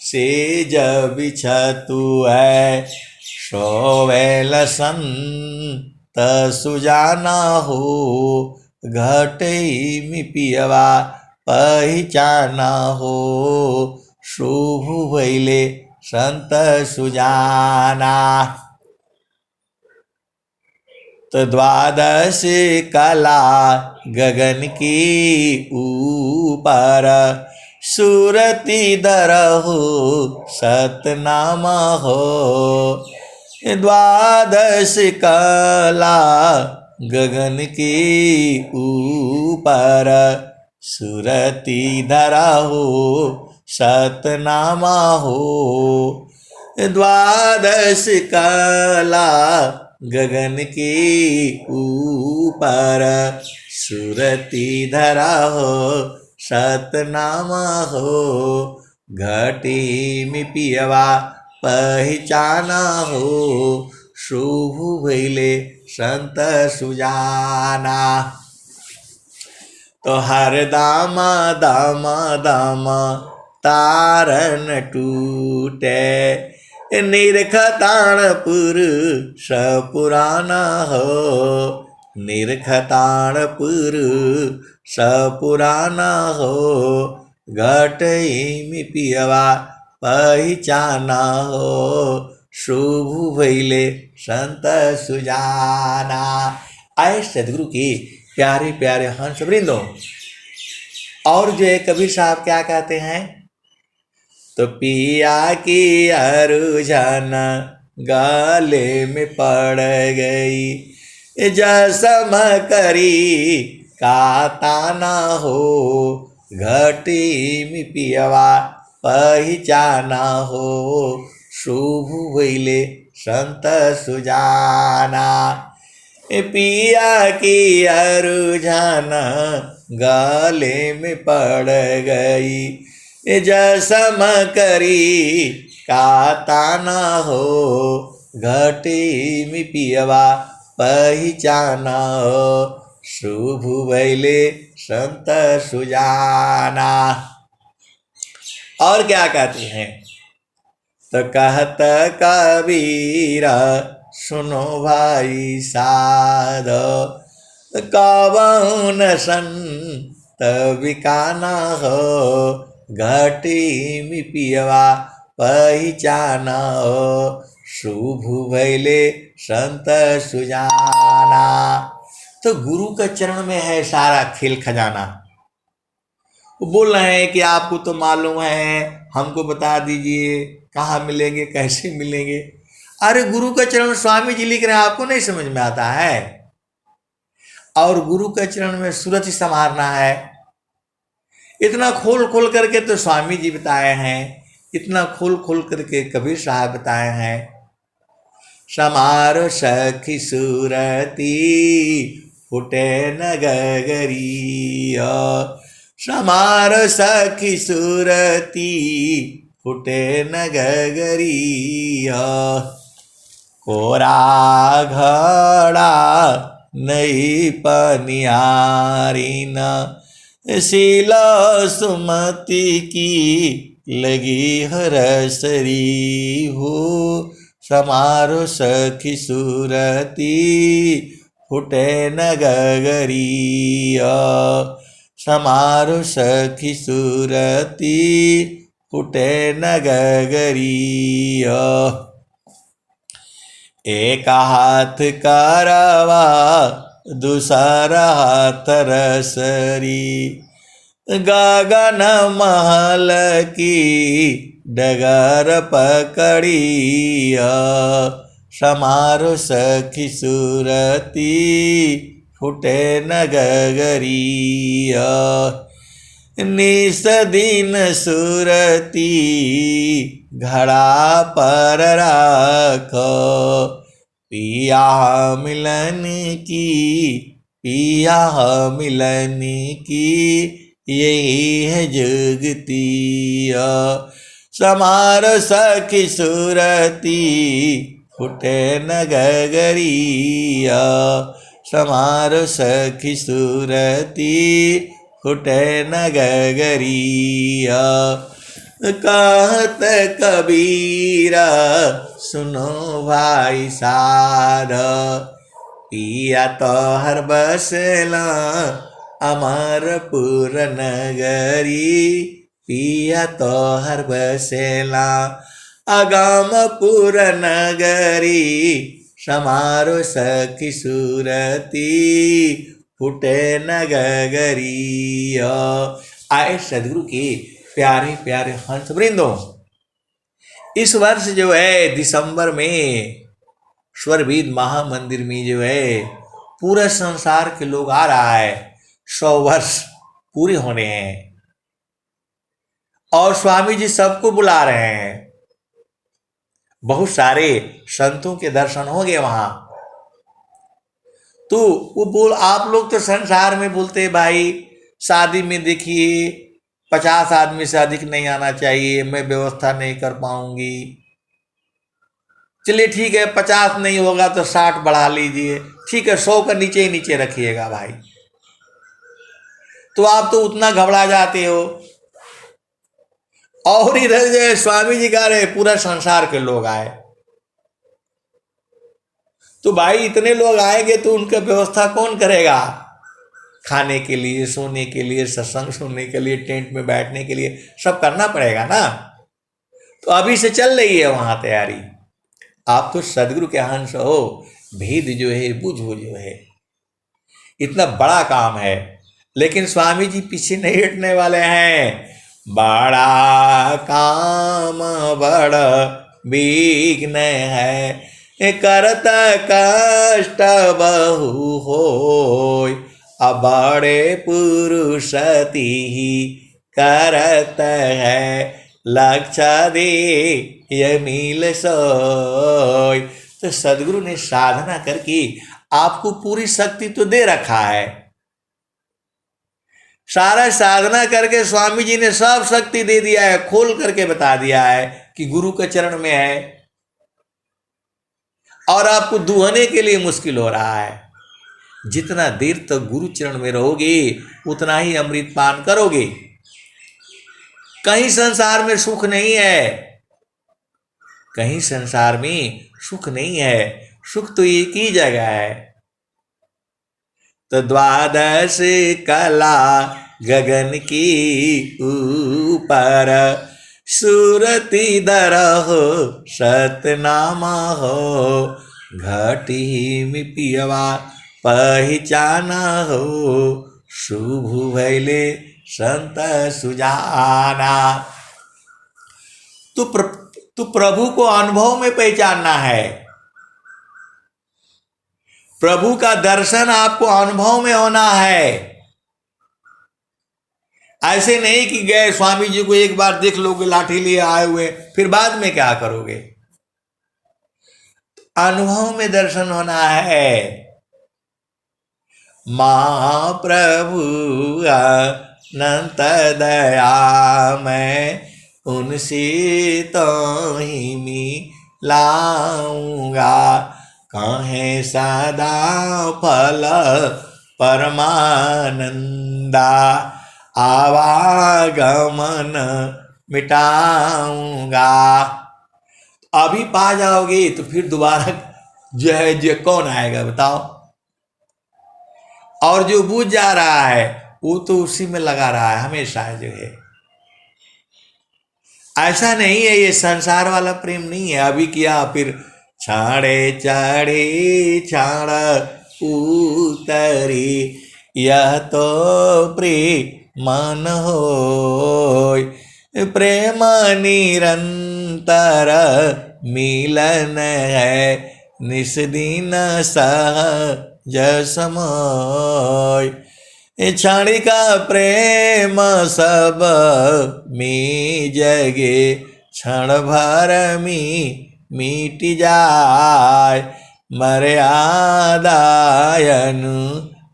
सेज बिछतु है, सोवेल संत सुजाना हो। घटई में पियवा पहचाना हो, शुभ भइले संत सुजाना। तो द्वादश कला गगन की ऊपर, सुरति दरहु सतनामा हो। द्वादश कला गगन की ऊपर, सुरति धरहु सतनामा हो। द्वादश कला गगन की ऊपर, सुरति धरहु सतनामा हो। घटी में पियवा पहचाना हो, शुभ भइले संत सुजाना। तो हर दामा दामा दामा तारन टूटे, निरखताणपुर सपुराना हो, निरखताणपुर सपुराना हो, घटई पियवा पहचाना हो, शुभ भैले संत सुजाना। आए सदगुरु के प्यारे प्यारे हंस वृंदों। और जो है कबीर साहब क्या कहते हैं, तो पिया की अरुझन गाले में पड़ गई, जसम करी का ताना हो, घटी में पियवा पहचाना हो, शुभ भैले संत सुजाना। पिया की अरुझन गाले में पड़ गई, जसम करी का ताना हो, घटी में पियवा पहचाना हो, शुभ भैले संत सुजाना। और क्या कहते हैं, तो कहत कबीरा सुनो भाई साध, कवन संत बिकाना हो, घटी में पियवा पहचाना हो, शुभ भैले संत सुजाना। तो गुरु के चरण में है सारा खेल खजाना। वो बोल रहे हैं कि आपको तो मालूम है, हमको बता दीजिए कहाँ मिलेंगे, कैसे मिलेंगे। अरे गुरु का चरण स्वामी जी लिख रहे हैं, आपको नहीं समझ में आता है। और गुरु के चरण में सूरज संवारना है, इतना खोल खोल करके तो स्वामी जी बताए हैं, इतना खोल खोल करके कबीर साहब बताए हैं। समारो सखी सूरती फुटे न गगरी, समारो सखी सूरती फुटे न गगरी, कोरा घड़ा नहीं पनियारी न, शीला सुमति की लगी हरसरी हो, समारो सखी सूरती फुटे न गगरी, समारो सखी सूरती फुटे न गगरी। एक हाथ करवा दूसरा हाथ रसरी, गगन महल की डगर पकड़ी, समारो सखी सूरती फुटे न गगरी, निस दिन सूरती घड़ा पर राखो, पिया मिलन की, पिया मिलन की यही है जुगती, समारो सखी सूरती फुटे न गगरी, समारो सखी सूरती फुटे न गगरी। कहत कबीरा सुनो भाई साध, पिया तो हर बसला अमरपुर नगरी, पिया तो हर बसेला अगमपुर नगरी, समारो सखी सूरती फुटे न गगरी। आए सदगुरु के प्यारे प्यारे हंस वृंदों, इस वर्ष जो है दिसंबर में स्वरवेद महामंदिर में जो है पूरे संसार के लोग आ रहा है, 100 वर्ष पूरे होने हैं और स्वामी जी सबको बुला रहे हैं। बहुत सारे संतों के दर्शन हो गए वहां। तो वो बोल, आप लोग तो संसार में बोलते भाई शादी में देखिए 50 आदमी से अधिक नहीं आना चाहिए, मैं व्यवस्था नहीं कर पाऊंगी। चलिए ठीक है, 50 नहीं होगा तो 60 बढ़ा लीजिए, ठीक है 100 का नीचे ही नीचे रखिएगा भाई। तो आप तो उतना घबरा जाते हो। और इधर जो स्वामी जी कह रहे पूरा संसार के लोग आए, तो भाई इतने लोग आएंगे तो उनका व्यवस्था कौन करेगा? खाने के लिए, सोने के लिए, सत्संग सुनने के लिए, टेंट में बैठने के लिए, सब करना पड़ेगा ना। तो अभी से चल रही है वहां तैयारी। आप तो सदगुरु के अंश हो, भेद जो है बुझो जो है, इतना बड़ा काम है। लेकिन स्वामी जी पीछे नहीं हटने वाले हैं। बड़ा काम बड़ा विघ्न है, करत कष्ट बहु होय, बड़े पुरुष ही करत है, लक्ष्य दे ये मिल सोय। तो सदगुरु ने साधना करके आपको पूरी शक्ति तो दे रखा है। सारा साधना करके स्वामी जी ने सब शक्ति दे दिया है, खोल करके बता दिया है कि गुरु के चरण में है। और आपको दुहने के लिए मुश्किल हो रहा है। जितना देर तक गुरु चरण में रहोगे उतना ही अमृत पान करोगे। कहीं संसार में सुख नहीं है, कहीं संसार में सुख नहीं है, सुख तो एक ही जगह है। तो द्वादश कला गगन की ऊपर, सूरती दर हो सतनामा हो, घटी में पियवा पहचाना हो, शुभ भैले संत सुजाना। तो प्रभु को अनुभव में पहचानना है। प्रभु का दर्शन आपको अनुभव में होना है। ऐसे नहीं कि गए स्वामी जी को एक बार देख लोगे लाठी लिए आए हुए, फिर बाद में क्या करोगे? अनुभव में दर्शन होना है। महाप्रभु अनंत दया मैं उनसे तो ही मिलाऊंगा, कहे सदा फल परमानंदा, आवागमन मिटाऊंगा। अभी पा जाओगे तो फिर दोबारा जो है जो कौन आएगा बताओ? और जो बुझ जा रहा है वो तो उसी में लगा रहा है हमेशा जो है। ऐसा नहीं है, ये संसार वाला प्रेम नहीं है। अभी किया फिर छाड़े चढ़े छाड़ उतरी, यह तो प्रेम मन होय, प्रेम निरंतर मिलन है, निस्दिन सहज समय, क्षणिका प्रेम सब में जगे, क्षण भर में मिट जाय, मर्यादायनु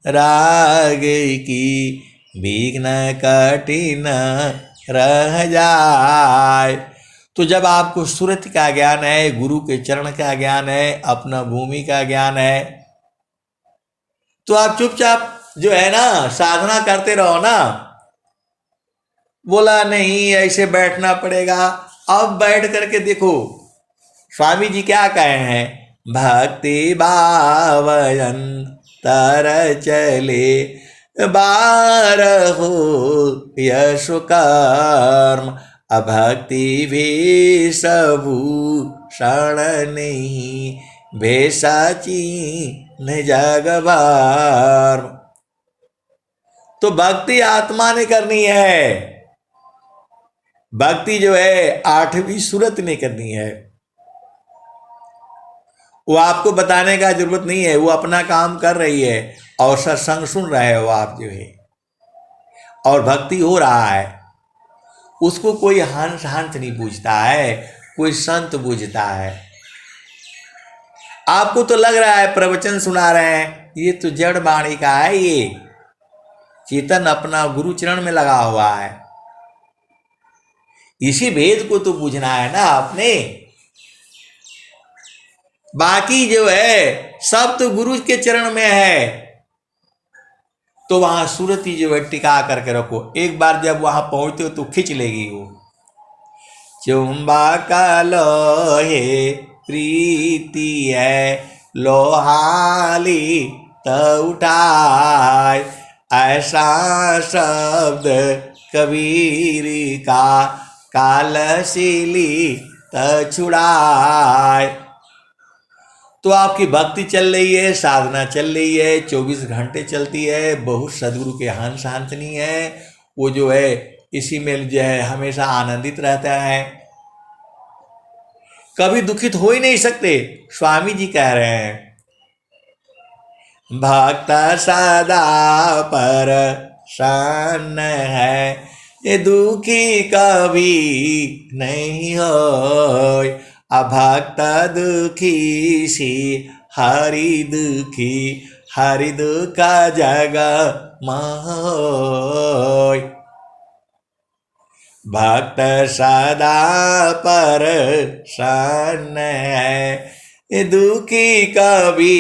राग की विघ्न कठिन रह जाय। तो जब आपको सूरत का ज्ञान है, गुरु के चरण का ज्ञान है, अपना भूमि का ज्ञान है, तो आप चुपचाप जो है ना साधना करते रहो ना। बोला नहीं ऐसे बैठना पड़ेगा, अब बैठ करके देखो स्वामी जी क्या कहे हैं, भक्ति भावयन तर चले, बार हो यश कर्म, अभक्ति भी सबू क्षण नहीं, भेषाची न जग भर। तो भक्ति आत्मा ने करनी है। भक्ति जो है आठवीं सूरत ने करनी है। वो आपको बताने का जरूरत नहीं है, वो अपना काम कर रही है और सत्संग सुन रहे हो आप जो है, और भक्ति हो रहा है। उसको कोई हंस हंस नहीं पूछता है, कोई संत पूछता है। आपको तो लग रहा है प्रवचन सुना रहे हैं, ये तो जड़ वाणी का है, ये चेतन अपना गुरु चरण में लगा हुआ है। इसी भेद को तो पूछना है ना आपने। बाकी जो है सब तो गुरु के चरण में है। तो वहाँ सुरती जो है टिका करके रखो। एक बार जब वहाँ पहुँचते हो तो खींच लेगी वो। चुंबक लोहे प्रीति है लोहाली त उठाए, ऐसा शब्द कबीर का कालशीली त छुड़ाए। तो आपकी भक्ति चल रही है, साधना चल रही है, 24 घंटे चलती है, बहुत सदगुरु के हंस हंसनी है, वो जो है इसी में जो है हमेशा आनंदित रहता है, कभी दुखित हो ही नहीं सकते। स्वामी जी कह रहे हैं भक्त सदा पर शन है, ये दुखी कभी नहीं हो। अभक्त दुखी सी हरि दुखी, हरि दुख जग मोय। भक्त सदा पर शन है, ये दुखी कभी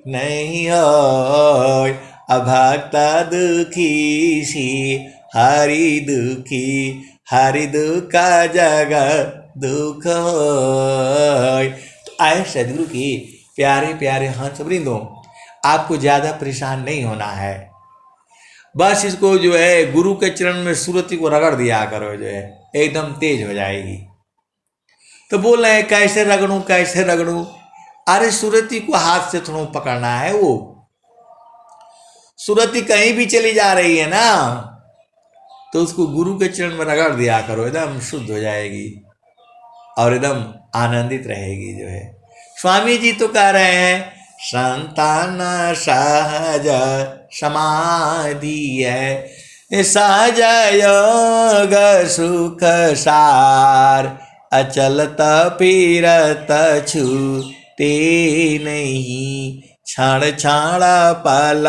नहीं होय। अभक्त दुखी सी हरि दुखी, हरि दुख जग दुख होय। तो आए सदगुरु की प्यारे प्यारे हंस वृंदों, आपको ज़्यादा परेशान नहीं होना है, बस इसको जो है गुरु के चरण में सुरती को रगड़ दिया करो, जो है एकदम तेज हो जाएगी। तो बोल रहे हैं कैसे रगड़ूं कैसे रगड़ूं। अरे सुरती को हाथ से थोड़ा पकड़ना है, वो सुरती कहीं भी चली जा रही है ना, तो उसको गुरु के चरण में रगड़ दिया करो, एकदम शुद्ध हो जाएगी और एकदम आनंदित रहेगी। जो है स्वामी जी तो कह रहे हैं संतान सहज समाधि है, सहज योग सुख सार, अचलत फिरत छूटे नहीं, क्षण क्षण पल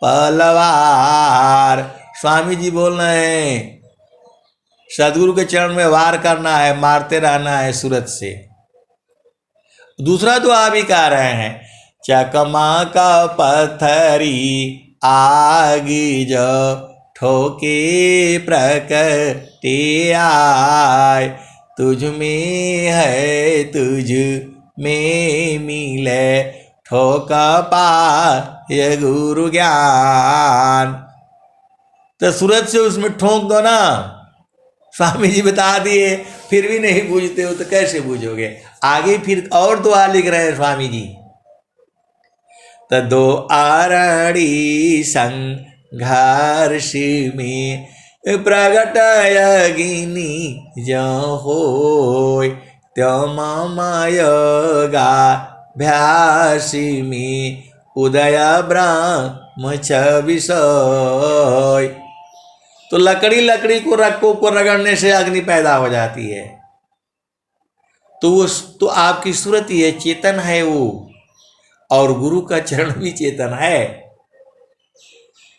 पलवार। स्वामी जी बोल रहे हैं सदगुरु के चरण में वार करना है, मारते रहना है सूरत से। दूसरा तो आप ही कह रहे हैं चकमा का पत्थरी आग जो ठोके प्रकटे आय, तुझ में है तुझ में मिले ठोका पाए गुरु ज्ञान। तो सूरज से उसमें ठोक दो ना, स्वामी जी बता दिए, फिर भी नहीं बूझते हो तो कैसे बूझोगे। आगे फिर और दुआ लिख रहे हैं स्वामी जी, तो दो आरणी संघर्ष में प्रगट अग्नि जो होय, त्यो ममयोगा भ्यास में उदय ब्रह्म छविसोय। तो लकड़ी को रगड़ने से अग्नि पैदा हो जाती है। तो वो तो आपकी सूरत ही है, चेतन है वो, और गुरु का चरण भी चेतन है।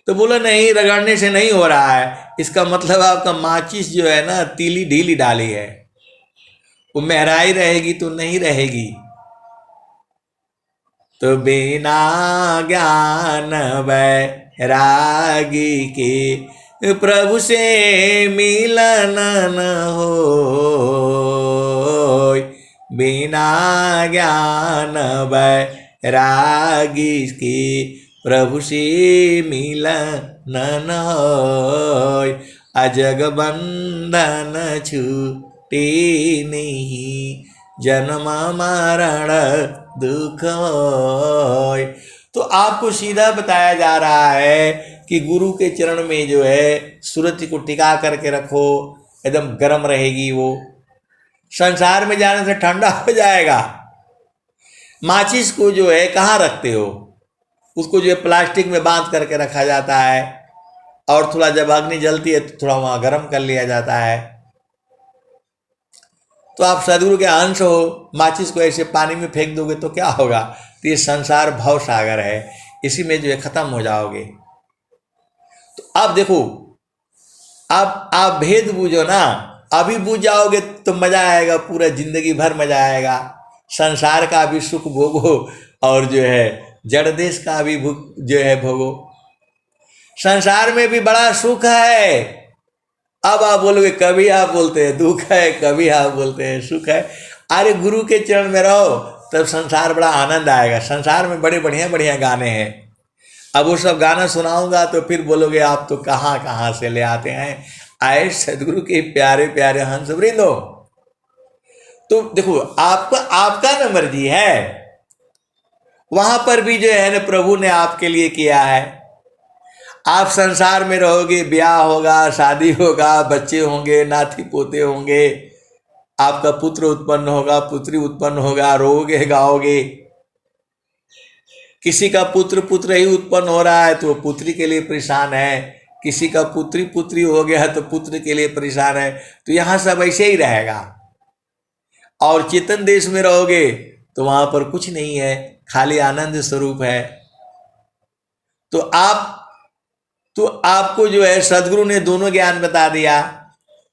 तो बोला नहीं रगड़ने से नहीं हो रहा है, इसका मतलब आपका माचिस जो है ना तीली ढीली डाली है, वो महराई रहेगी तो नहीं रहेगी। तो बिना ज्ञान वैरागी के प्रभु से मिलन न हो, बिना ज्ञान वैरागी के प्रभु से मिलन न हो। अजग बंधन छूटे नहीं, जन्म मरण दुख होय। तो आपको सीधा बताया जा रहा है कि गुरु के चरण में जो है सुरति को टिका करके रखो, एकदम गर्म रहेगी वो, संसार में जाने से ठंडा हो जाएगा। माचिस को जो है कहाँ रखते हो, उसको जो है प्लास्टिक में बांध करके रखा जाता है, और थोड़ा जब अग्नि जलती है तो थोड़ा वहाँ गर्म कर लिया जाता है। तो आप सदगुरु के अंश हो, माचिस को ऐसे पानी में फेंक दोगे तो क्या होगा। तो ये संसार भव सागर है, इसी में जो है खत्म हो जाओगे। तो अब देखो, अब आप भेद बूझो ना, अभी बूझ जाओगे तो मजा आएगा, पूरा जिंदगी भर मजा आएगा। संसार का भी सुख भोगो और जो है जड़ देश का भी जो है भोगो। संसार में भी बड़ा सुख है। अब आप बोलोगे, कभी आप बोलते हैं दुख है, कभी आप बोलते हैं सुख है। अरे गुरु के चरण में रहो, तब संसार बड़ा आनंद आएगा। संसार में बड़े बढ़िया बढ़िया गाने हैं। अब वो सब गाना सुनाऊंगा तो फिर बोलोगे आप तो कहाँ कहाँ से ले आते हैं। आए सदगुरु के प्यारे प्यारे हंस वृंदो। तो देखो, आपका आपका न मर्जी है, वहां पर भी जो है ना प्रभु ने आपके लिए किया है। आप संसार में रहोगे, ब्याह होगा, शादी होगा, बच्चे होंगे, नाती पोते होंगे, आपका पुत्र उत्पन्न होगा, पुत्री उत्पन्न होगा, रोओगे गाओगे। किसी का पुत्र ही उत्पन्न हो रहा है तो वो पुत्री के लिए परेशान है, किसी का पुत्री पुत्री हो गया है तो पुत्र के लिए परेशान है। तो यहाँ सब ऐसे ही रहेगा। और चेतन देश में रहोगे तो वहां पर कुछ नहीं है, खाली आनंद स्वरूप है। तो आपको जो है सदगुरु ने दोनों ज्ञान बता दिया।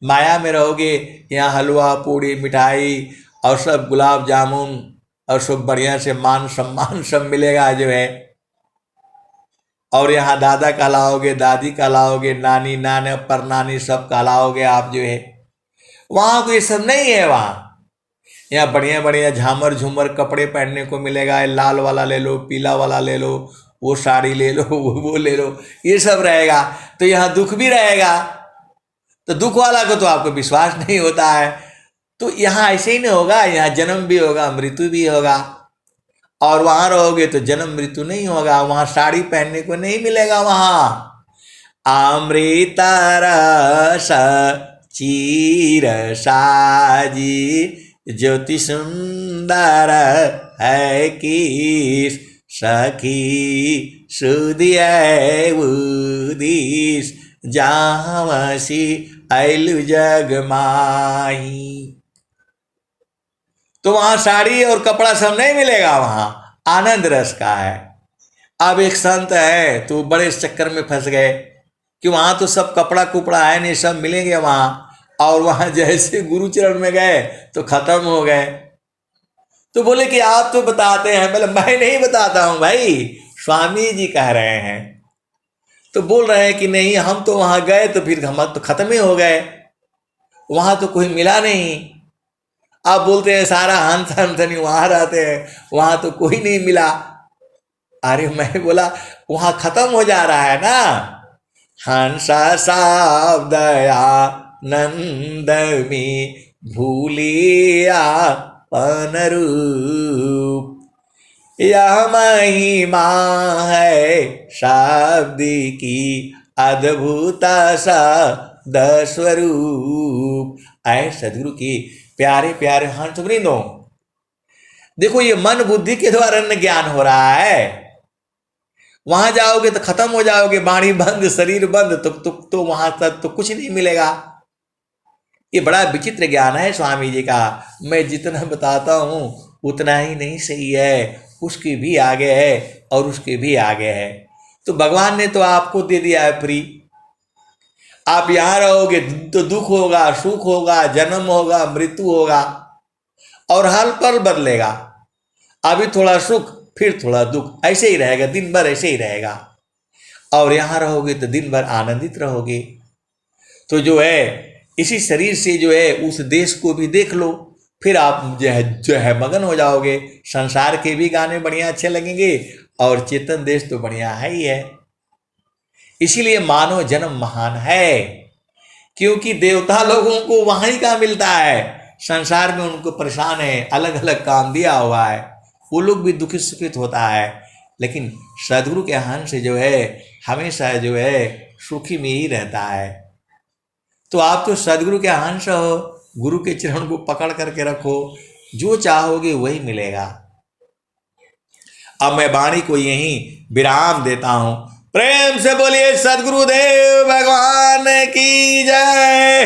माया में रहोगे, यहाँ हलवा पूड़ी मिठाई और सब गुलाब जामुन और सब बढ़िया से मान सम्मान सब मिलेगा जो है। और यहाँ दादा कहलाओगे, दादी कहलाओगे, नानी नाना परनानी सब कहलाओगे आप जो है। वहाँ कोई सब नहीं है। वहाँ यहाँ बढ़िया बढ़िया झामर झूमर कपड़े पहनने को मिलेगा। लाल वाला ले लो, पीला वाला ले लो, वो साड़ी ले लो, वो ले लो, ये सब रहेगा। तो यहाँ दुख भी रहेगा, तो दुख वाला को तो आपको विश्वास नहीं होता है। तो यहाँ ऐसे ही नहीं होगा, यहाँ जन्म भी होगा, मृत्यु भी होगा। और वहां रहोगे तो जन्म मृत्यु नहीं होगा, वहां साड़ी पहनने को नहीं मिलेगा। वहां अमृता रस चीर साजी ज्योति सुंदर है किस सखी सुदिय उदिस जावसी ऐलु जग माही। तो वहां साड़ी और कपड़ा सब नहीं मिलेगा, वहां आनंद रस का है। अब एक संत है तो बड़े चक्कर में फंस गए कि वहां तो सब कपड़ा कुपड़ा है नहीं, सब मिलेंगे वहां। और वहां जैसे गुरु चरण में गए तो खत्म हो गए। तो बोले कि आप तो बताते हैं। बोले मैं नहीं बताता हूं भाई, स्वामी जी कह रहे हैं। तो बोल रहे हैं कि नहीं, हम तो वहां गए तो फिर हम तो खत्म ही हो गए, वहां तो कोई मिला नहीं। आप बोलते हैं सारा हंस हंसनी वहां रहते हैं, वहां तो कोई नहीं मिला। अरे मैं बोला वहां खत्म हो जा रहा है ना। हंसा सावदया नंद में भूलिया पनरूप, यह महिमा है शब्द की अद्भुत शब्द स्वरूप। आए सदगुरु की प्यारे प्यारे हंस वृंदों, देखो ये मन बुद्धि के द्वारा न ज्ञान हो रहा है। वहां जाओगे तो खत्म हो जाओगे, वाणी बंद, शरीर बंद, तो वहां तक तो कुछ नहीं मिलेगा। ये बड़ा विचित्र ज्ञान है स्वामी जी का। मैं जितना बताता हूं उतना ही नहीं सही है, उसके भी आगे है और उसके भी आगे है। तो भगवान ने तो आपको दे दिया है फ्री। आप यहां रहोगे तो दुख होगा, सुख होगा, जन्म होगा, मृत्यु होगा और हर पल बदलेगा। अभी थोड़ा सुख, फिर थोड़ा दुख, ऐसे ही रहेगा, दिन भर ऐसे ही रहेगा। और यहां रहोगे तो दिन भर आनंदित रहोगे। तो जो है इसी शरीर से जो है उस देश को भी देख लो, फिर आप जो है मगन हो जाओगे। संसार के भी गाने बढ़िया अच्छे लगेंगे और चेतन देश तो बढ़िया है ही है। इसीलिए मानव जन्म महान है, क्योंकि देवता लोगों को वहां ही का मिलता है। संसार में उनको परेशान है, अलग अलग काम दिया हुआ है, वो लोग भी दुखित सुखित होता है। लेकिन सदगुरु के हंस से जो है हमेशा जो है सुखी में ही रहता है। तो आप तो सदगुरु के हंस हो, गुरु के चरण को पकड़ करके रखो, जो चाहोगे वही मिलेगा। अब मैं वाणी को यहीं विराम देता हूं। प्रेम से बोलिए सदगुरुदेव भगवान की जय।